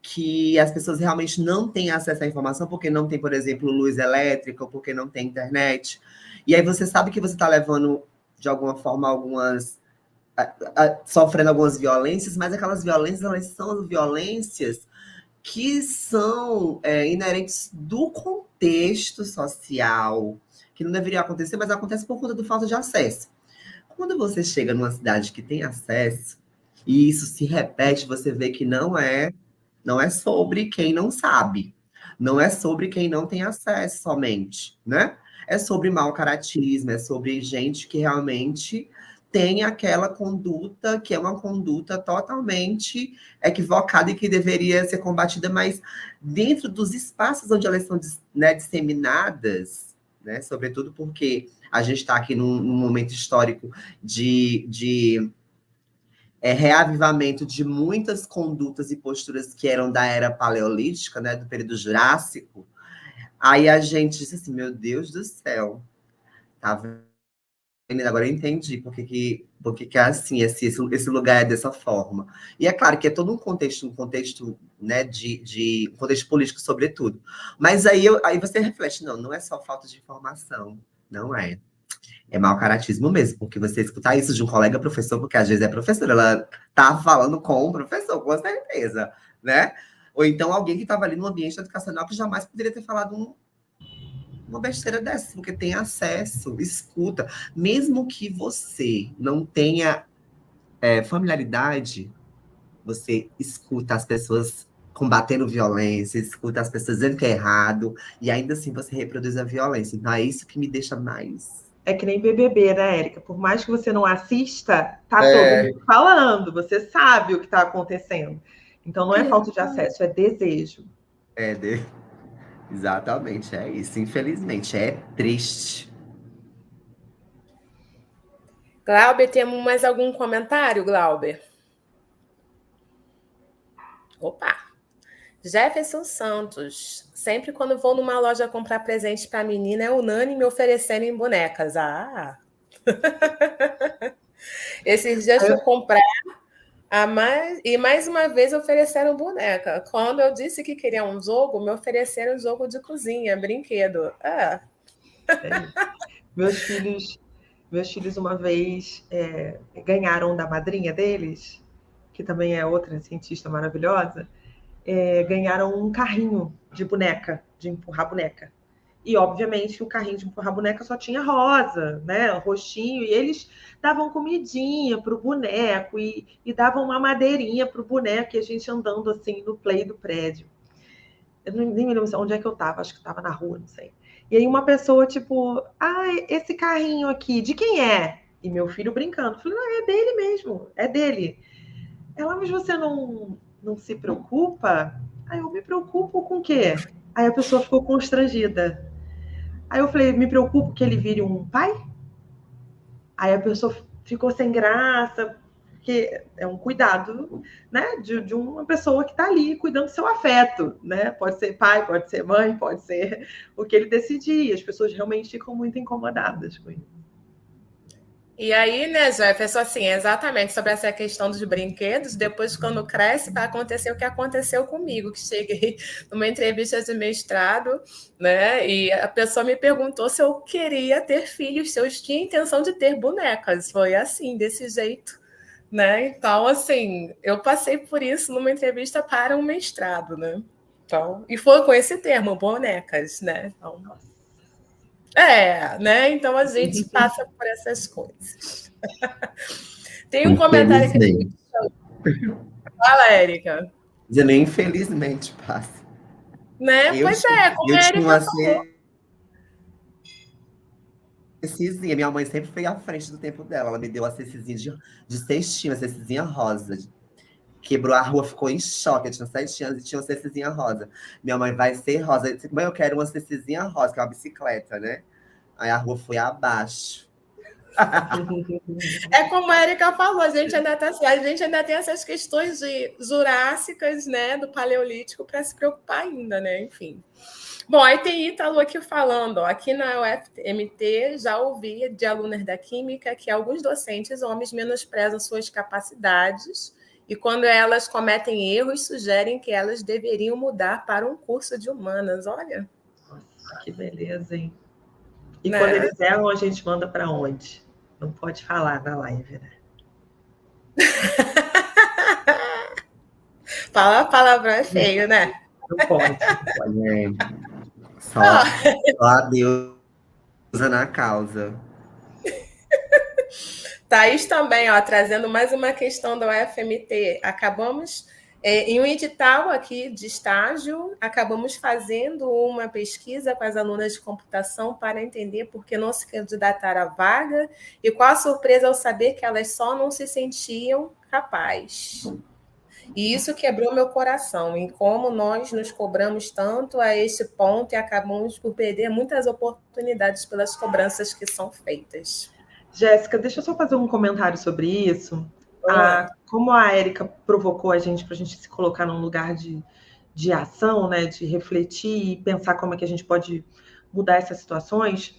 que as pessoas realmente não têm acesso à informação, porque não tem, por exemplo, luz elétrica, ou porque não tem internet. E aí você sabe que você está levando, de alguma forma, sofrendo algumas violências, mas aquelas violências, elas são violências que são inerentes do contexto social, que não deveria acontecer, mas acontece por conta da falta de acesso. Quando você chega numa cidade que tem acesso, e isso se repete, você vê que não é sobre quem não sabe, não é sobre quem não tem acesso somente, né? É sobre mau caratismo, é sobre gente que realmente tem aquela conduta que é uma conduta totalmente equivocada e que deveria ser combatida, mas dentro dos espaços onde elas são, né, disseminadas, né? Sobretudo porque a gente está aqui num momento histórico de reavivamento de muitas condutas e posturas que eram da era paleolítica, né, do período Jurássico. Aí a gente disse assim, meu Deus do céu, tá vendo? Agora eu entendi por que é assim, esse lugar é dessa forma. E é claro que é todo um contexto, né, um contexto político, sobretudo. Mas aí você reflete, não é só falta de informação, não é. É mau caratismo mesmo, porque você escutar isso de um colega professor, porque às vezes é professora, ela tá falando com o professor, com certeza, né? Ou então alguém que estava ali no ambiente educacional que jamais poderia ter falado uma besteira dessa, porque tem acesso, escuta. Mesmo que você não tenha familiaridade, você escuta as pessoas combatendo violência, escuta as pessoas dizendo que é errado, e ainda assim você reproduz a violência. Então é isso que me deixa mais. É que nem BBB, né, Érica? Por mais que você não assista, tá todo mundo falando, você sabe o que está acontecendo. Então não é falta de acesso, é desejo. Exatamente, é isso. Infelizmente, é triste. Glauber, temos mais algum comentário, Glauber? Opa! Jefferson Santos. Sempre quando vou numa loja comprar presente para a menina, é unânime oferecerem bonecas. Ah! Esses dias fui comprar e mais uma vez ofereceram boneca. Quando eu disse que queria um jogo, me ofereceram jogo de cozinha, brinquedo. Meus filhos uma vez ganharam da madrinha deles, que também é outra cientista maravilhosa, ganharam um carrinho de boneca, de empurrar boneca. E, obviamente, o carrinho de empurrar boneca só tinha rosa, né? Roxinho. E eles davam comidinha para o boneco e davam uma madeirinha para o boneco, e a gente andando assim no play do prédio. Eu nem me lembro onde é que eu estava, acho que estava na rua, não sei. E aí uma pessoa, tipo, esse carrinho aqui, de quem é? E meu filho brincando. Falei, não, é dele mesmo, é dele. Ela, mas você não se preocupa? Aí eu me preocupo com o quê? Aí a pessoa ficou constrangida. Aí eu falei, me preocupo que ele vire um pai? Aí a pessoa ficou sem graça, porque é um cuidado, né, de uma pessoa que está ali cuidando do seu afeto, né? Pode ser pai, pode ser mãe, pode ser o que ele decidir. As pessoas realmente ficam muito incomodadas com isso. E aí, né, Jefferson, assim, exatamente sobre essa questão dos brinquedos, depois, quando cresce, vai acontecer o que aconteceu comigo, que cheguei numa entrevista de mestrado, né, e a pessoa me perguntou se eu queria ter filhos, se eu tinha intenção de ter bonecas. Foi assim, desse jeito, né? Então, assim, eu passei por isso numa entrevista para um mestrado, né? Então, e foi com esse termo, bonecas, né? Então, né? Então a gente passa por essas coisas. Tem um comentário aqui. Fala, Érica. Dizendo, infelizmente passa. Né? Pois é, como a Érica falou. Cecizinha, minha mãe sempre foi à frente do tempo dela. Ela me deu a Cecizinha de cestinha, a Cecizinha rosa. Quebrou a rua, ficou em choque. Eu tinha 7 anos e tinha uma Cecizinha rosa. Minha mãe vai ser rosa. Eu disse, mãe, eu quero uma Cecizinha rosa, que é uma bicicleta, né? Aí a rua foi abaixo. É como a Erika falou, a gente ainda tem essas questões de jurássicas, né, do Paleolítico para se preocupar ainda, né? Enfim. Bom, aí tem Ítalo aqui falando, ó, aqui na UFMT já ouvi de alunas da Química que alguns docentes homens menosprezam suas capacidades e quando elas cometem erros, sugerem que elas deveriam mudar para um curso de humanas. Olha. Nossa, que beleza, hein? E Né? quando eles erram, a gente manda para onde? Não pode falar na live, né? Falar palavrão é feio, né? Não pode. É, só a deusa na causa. Thaís também, ó, trazendo mais uma questão da UFMT. Acabamos, em um edital aqui de estágio, acabamos fazendo uma pesquisa com as alunas de computação para entender por que não se candidataram à vaga e qual a surpresa ao saber que elas só não se sentiam capazes. E isso quebrou meu coração, em como nós nos cobramos tanto a este ponto e acabamos por perder muitas oportunidades pelas cobranças que são feitas. Jéssica, deixa eu só fazer um comentário sobre isso. Como a Érica provocou a gente para a gente se colocar num lugar de ação, né, de refletir e pensar como é que a gente pode mudar essas situações,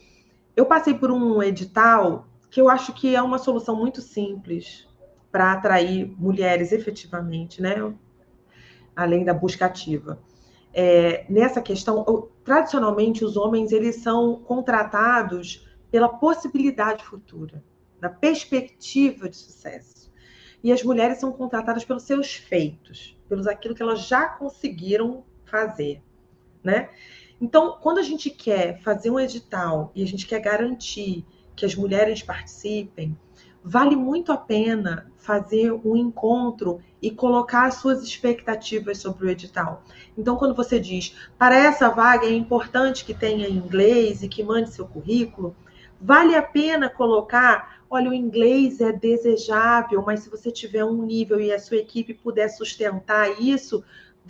eu passei por um edital que eu acho que é uma solução muito simples para atrair mulheres efetivamente, né, além da busca ativa. Nessa questão, tradicionalmente, os homens eles são contratados pela possibilidade futura, da perspectiva de sucesso. E as mulheres são contratadas pelos seus feitos, pelos aquilo que elas já conseguiram fazer, né? Então, quando a gente quer fazer um edital e a gente quer garantir que as mulheres participem, vale muito a pena fazer um encontro e colocar as suas expectativas sobre o edital. Então, quando você diz, para essa vaga é importante que tenha inglês e que mande seu currículo, vale a pena colocar, olha, o inglês é desejável, mas se você tiver um nível e a sua equipe puder sustentar isso,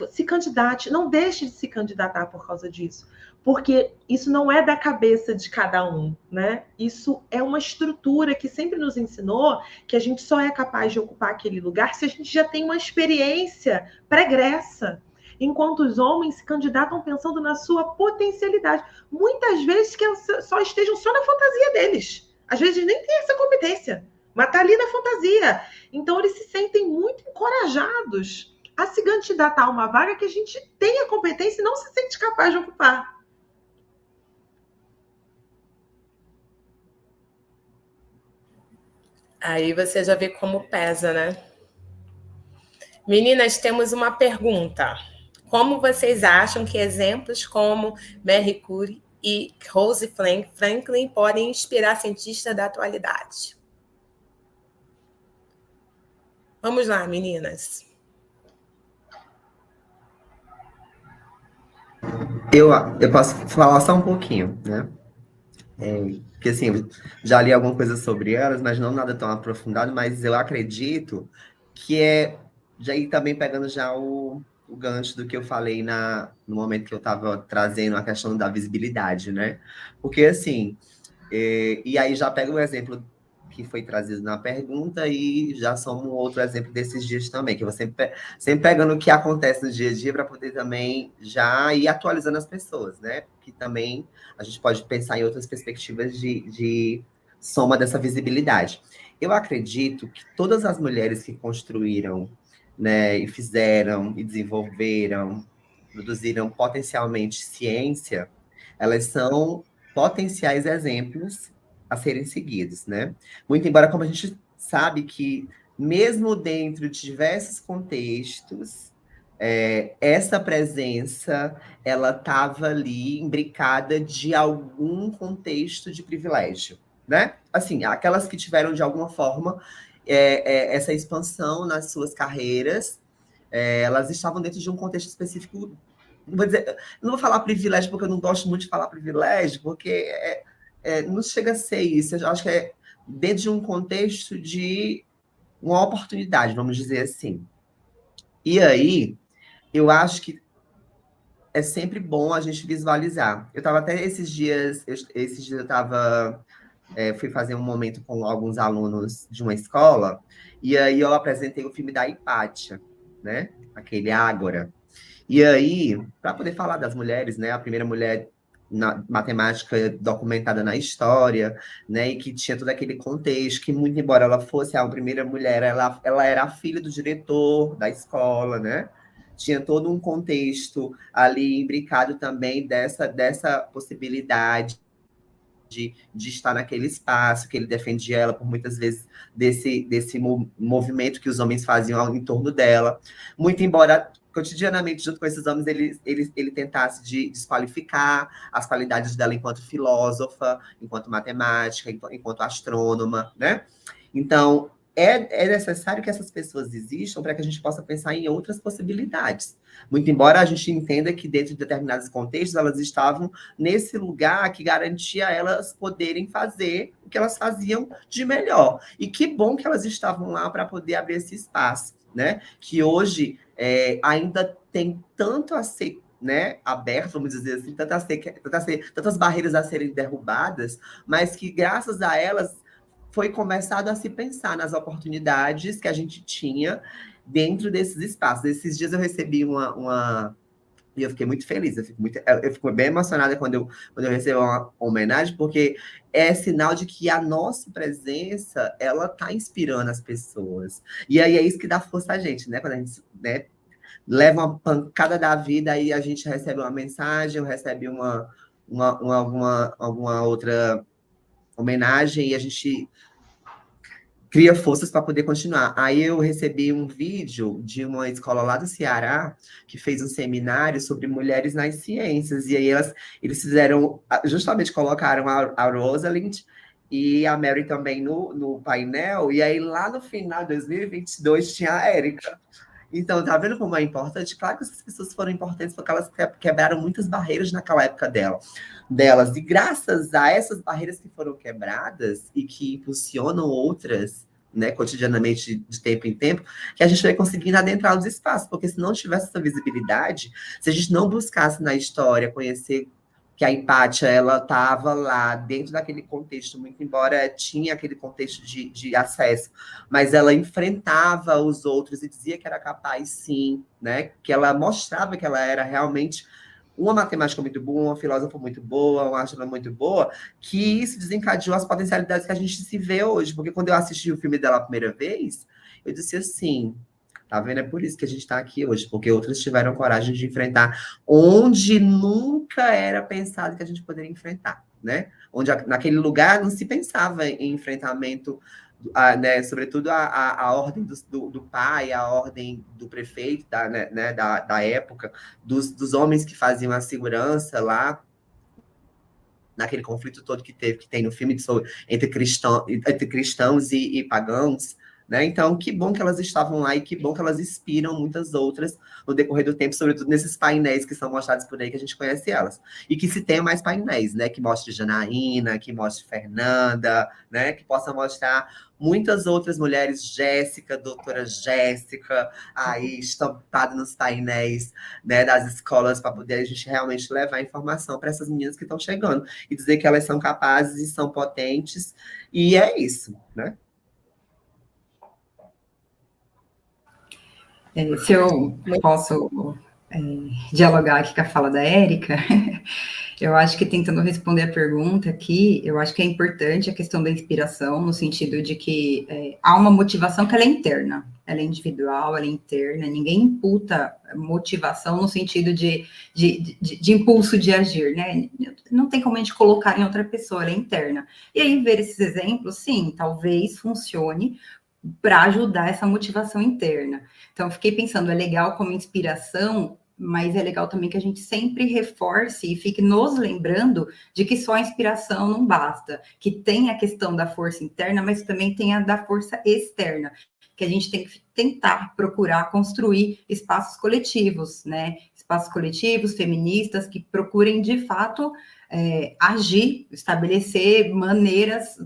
se candidate, não deixe de se candidatar por causa disso, porque isso não é da cabeça de cada um, né? Isso é uma estrutura que sempre nos ensinou que a gente só é capaz de ocupar aquele lugar se a gente já tem uma experiência pregressa. Enquanto os homens se candidatam pensando na sua potencialidade. Muitas vezes que só estejam só na fantasia deles. Às vezes nem tem essa competência, mas está ali na fantasia. Então eles se sentem muito encorajados a se candidatar a uma vaga que a gente tem a competência e não se sente capaz de ocupar. Aí você já vê como pesa, né? Meninas, temos uma pergunta. Como vocês acham que exemplos como Marie Curie e Rose Franklin podem inspirar cientistas da atualidade? Vamos lá, meninas. Eu posso falar só um pouquinho, né? Porque assim, já li alguma coisa sobre elas, mas não nada tão aprofundado, mas eu acredito que já ir também pegando já o gancho do que eu falei no momento que eu estava trazendo a questão da visibilidade, né? Porque assim, e aí já pega o exemplo que foi trazido na pergunta e já soma um outro exemplo desses dias também, que eu sempre pegando o que acontece no dia a dia para poder também já ir atualizando as pessoas, né? Que também a gente pode pensar em outras perspectivas de soma dessa visibilidade. Eu acredito que todas as mulheres que construíram, né, e fizeram, e desenvolveram, produziram potencialmente ciência, elas são potenciais exemplos a serem seguidos, né? Muito embora, como a gente sabe que, mesmo dentro de diversos contextos, essa presença, ela estava ali imbricada de algum contexto de privilégio, né? Assim, aquelas que tiveram, de alguma forma, essa expansão nas suas carreiras, elas estavam dentro de um contexto específico. Não vou falar privilégio, porque eu não gosto muito de falar privilégio, porque não chega a ser isso. Eu acho que é dentro de um contexto de uma oportunidade, vamos dizer assim. E aí, eu acho que é sempre bom a gente visualizar. Eu estava até esses dias eu estava, fui fazer um momento com alguns alunos de uma escola, e aí eu apresentei o filme da Hipátia, né? Aquele Ágora. E aí, para poder falar das mulheres, né? A primeira mulher na matemática documentada na história, né? E que tinha todo aquele contexto, que muito embora ela fosse a primeira mulher, ela era a filha do diretor da escola, né? Tinha todo um contexto ali imbricado também dessa possibilidade de estar naquele espaço, que ele defendia ela por muitas vezes desse movimento que os homens faziam em torno dela. Muito embora cotidianamente, junto com esses homens, ele tentasse desqualificar as qualidades dela enquanto filósofa, enquanto matemática, enquanto astrônoma, né? Então, é necessário que essas pessoas existam para que a gente possa pensar em outras possibilidades. Muito embora a gente entenda que, dentro de determinados contextos, elas estavam nesse lugar que garantia a elas poderem fazer o que elas faziam de melhor. E que bom que elas estavam lá para poder abrir esse espaço, né? Que hoje ainda tem tanto a ser, né, aberto, vamos dizer assim, tantas barreiras a serem derrubadas, mas que, graças a elas, foi começado a se pensar nas oportunidades que a gente tinha dentro desses espaços. Esses dias eu recebi e eu fiquei muito feliz, eu fico bem emocionada quando eu recebo uma homenagem, porque é sinal de que a nossa presença, ela está inspirando as pessoas. E aí é isso que dá força a gente, né? Quando a gente, né, leva uma pancada da vida, aí a gente recebe uma mensagem, ou recebe alguma outra homenagem, e a gente cria forças para poder continuar. Aí eu recebi um vídeo de uma escola lá do Ceará que fez um seminário sobre mulheres nas ciências. E aí eles fizeram, justamente colocaram a Rosalind e a Mary também no painel. E aí lá no final de 2022 tinha a Érica. Então, tá vendo como é importante? Claro que essas pessoas foram importantes porque elas quebraram muitas barreiras naquela época delas. E graças a essas barreiras que foram quebradas e que impulsionam outras, né, cotidianamente, de tempo em tempo, que a gente vai conseguindo adentrar os espaços. Porque se não tivesse essa visibilidade, se a gente não buscasse na história conhecer que a Hipátia, ela estava lá dentro daquele contexto, muito embora tinha aquele contexto de acesso, mas ela enfrentava os outros e dizia que era capaz, sim, né? Que ela mostrava que ela era realmente uma matemática muito boa, uma filósofa muito boa, uma astrônoma muito boa, que isso desencadeou as potencialidades que a gente se vê hoje. Porque quando eu assisti o filme dela a primeira vez, eu disse assim, tá vendo? É por isso que a gente está aqui hoje, porque outras tiveram coragem de enfrentar onde nunca era pensado que a gente poderia enfrentar, né? Onde naquele lugar não se pensava em enfrentamento, né? Sobretudo a ordem do pai, a ordem do prefeito da época, dos homens que faziam a segurança lá, naquele conflito todo que tem no filme entre cristãos e pagãos, né? Então, que bom que elas estavam lá e que bom que elas inspiram muitas outras no decorrer do tempo, sobretudo nesses painéis que são mostrados por aí, que a gente conhece elas. E que se tenha mais painéis, né? Que mostre Janaína, que mostre Fernanda, né? Que possa mostrar muitas outras mulheres, Jéssica, doutora Jéssica, aí estampada nos painéis, né, das escolas, para poder a gente realmente levar informação para essas meninas que estão chegando e dizer que elas são capazes e são potentes, e é isso, né? Se eu posso dialogar aqui com a fala da Érica, eu acho que, tentando responder a pergunta aqui, eu acho que é importante a questão da inspiração, no sentido de que há uma motivação que ela é interna, ela é individual, ela é interna, ninguém imputa motivação no sentido de impulso de agir, né? Não tem como a gente colocar em outra pessoa, ela é interna. E aí, ver esses exemplos, sim, talvez funcione para ajudar essa motivação interna. Então, fiquei pensando, é legal como inspiração, mas é legal também que a gente sempre reforce e fique nos lembrando de que só a inspiração não basta, que tem a questão da força interna, mas também tem a da força externa, que a gente tem que tentar procurar construir espaços coletivos, né? espaços coletivos, feministas, que procurem, de fato, agir, estabelecer maneiras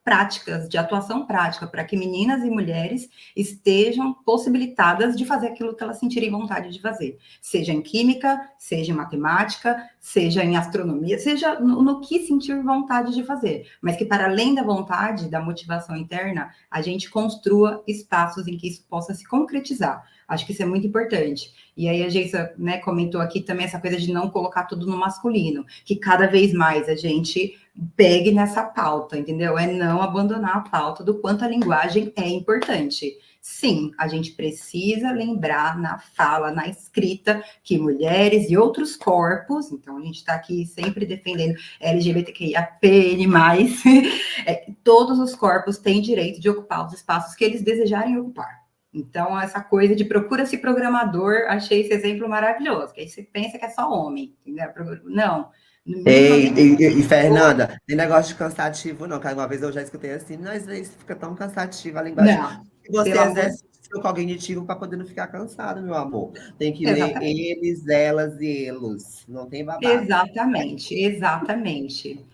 práticas, de atuação prática, para que meninas e mulheres estejam possibilitadas de fazer aquilo que elas sentirem vontade de fazer, seja em química, seja em matemática, seja em astronomia, seja no que sentir vontade de fazer, mas que para além da vontade, da motivação interna, a gente construa espaços em que isso possa se concretizar. Acho que isso é muito importante. E aí a Geisa, né, comentou aqui também essa coisa de não colocar tudo no masculino, que cada vez mais a gente pegue nessa pauta, entendeu? É não abandonar a pauta do quanto a linguagem é importante. Sim, a gente precisa lembrar na fala, na escrita, que mulheres e outros corpos, então a gente está aqui sempre defendendo LGBTQIAPN+, todos os corpos têm direito de ocupar os espaços que eles desejarem ocupar. Então, essa coisa de procura-se programador, achei esse exemplo maravilhoso, que aí você pensa que é só homem, entendeu? Não. E Fernanda, tem negócio de cansativo, não. Cada uma vez eu já escutei assim, às vezes fica tão cansativa a linguagem. Não. Você exerce o seu cognitivo para poder não ficar cansado, meu amor. Tem que ler eles, elas e elos. Não tem babado. Exatamente.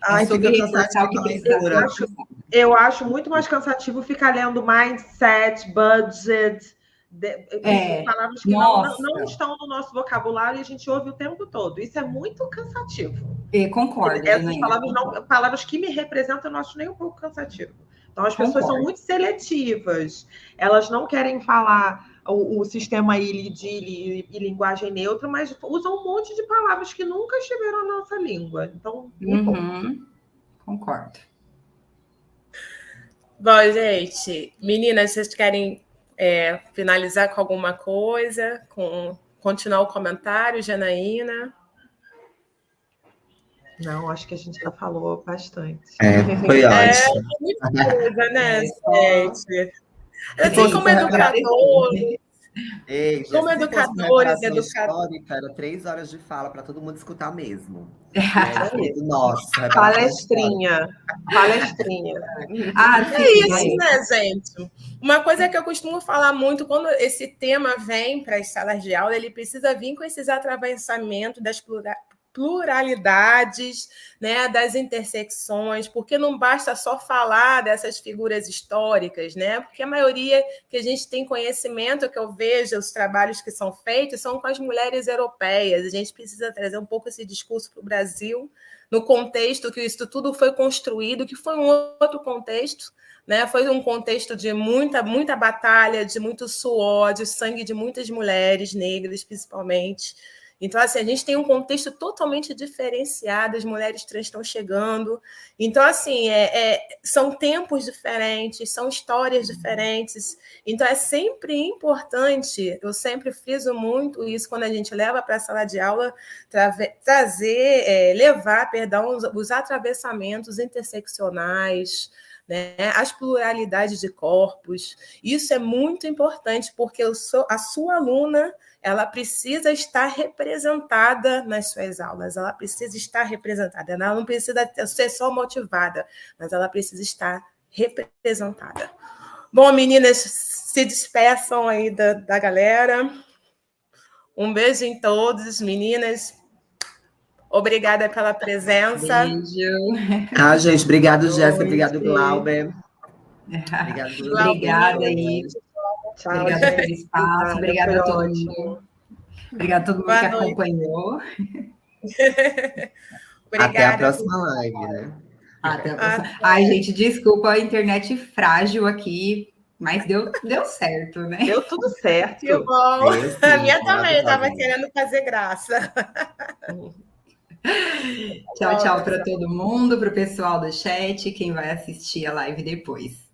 Ai, fica cansativo que precisa. Eu acho muito mais cansativo ficar lendo mindset, budget, palavras que não estão no nosso vocabulário e a gente ouve o tempo todo. Isso é muito cansativo. Concordo. Essas palavras que me representam, eu não acho nem um pouco cansativo. Então, as pessoas são muito seletivas. Elas não querem falar o sistema ILI e linguagem neutra, mas usam um monte de palavras que nunca estiveram na nossa língua. Então, concordo. Bom, gente, meninas, vocês querem finalizar com alguma coisa? Continuar o comentário, Janaína? Não, acho que a gente já falou bastante. Foi ótimo. Muita coisa, né, gente? Assim, como educadores, histórica, era 3 horas de fala para todo mundo escutar mesmo. Nossa, palestrinha. Isso, né, gente? Uma coisa que eu costumo falar muito, quando esse tema vem para as salas de aula, ele precisa vir com esses atravessamentos das pluralidades, né, das intersecções, porque não basta só falar dessas figuras históricas, né? Porque a maioria que a gente tem conhecimento, que eu vejo, os trabalhos que são feitos, são com as mulheres europeias. A gente precisa trazer um pouco esse discurso para o Brasil, no contexto que isso tudo foi construído, que foi um outro contexto, né? Foi um contexto de muita batalha, de muito suor, de sangue de muitas mulheres negras, principalmente. Então, assim, a gente tem um contexto totalmente diferenciado, as mulheres trans estão chegando. Então, assim, são tempos diferentes, são histórias diferentes. Então, é sempre importante, eu sempre friso muito isso quando a gente leva para a sala de aula, levar os atravessamentos interseccionais, né, as pluralidades de corpos. Isso é muito importante, porque a sua aluna, ela precisa estar representada nas suas aulas, ela precisa estar representada, ela não precisa ser só motivada, mas ela precisa estar representada. Bom, meninas, se despeçam aí da galera. Um beijo em todos, meninas. Obrigada pela presença. Beijo. Gente, obrigado, Jéssica, obrigado, Glauber. Obrigada aí. Tchau, obrigada pelo espaço, obrigada a todo mundo. Obrigada a todo mundo que acompanhou. Até a próxima live, né? Até a próxima. Ai, gente, desculpa a internet frágil aqui, mas deu certo, né? Deu tudo certo. Que bom. A minha também estava querendo fazer graça. Tchau para todo mundo, para o pessoal do chat, quem vai assistir a live depois.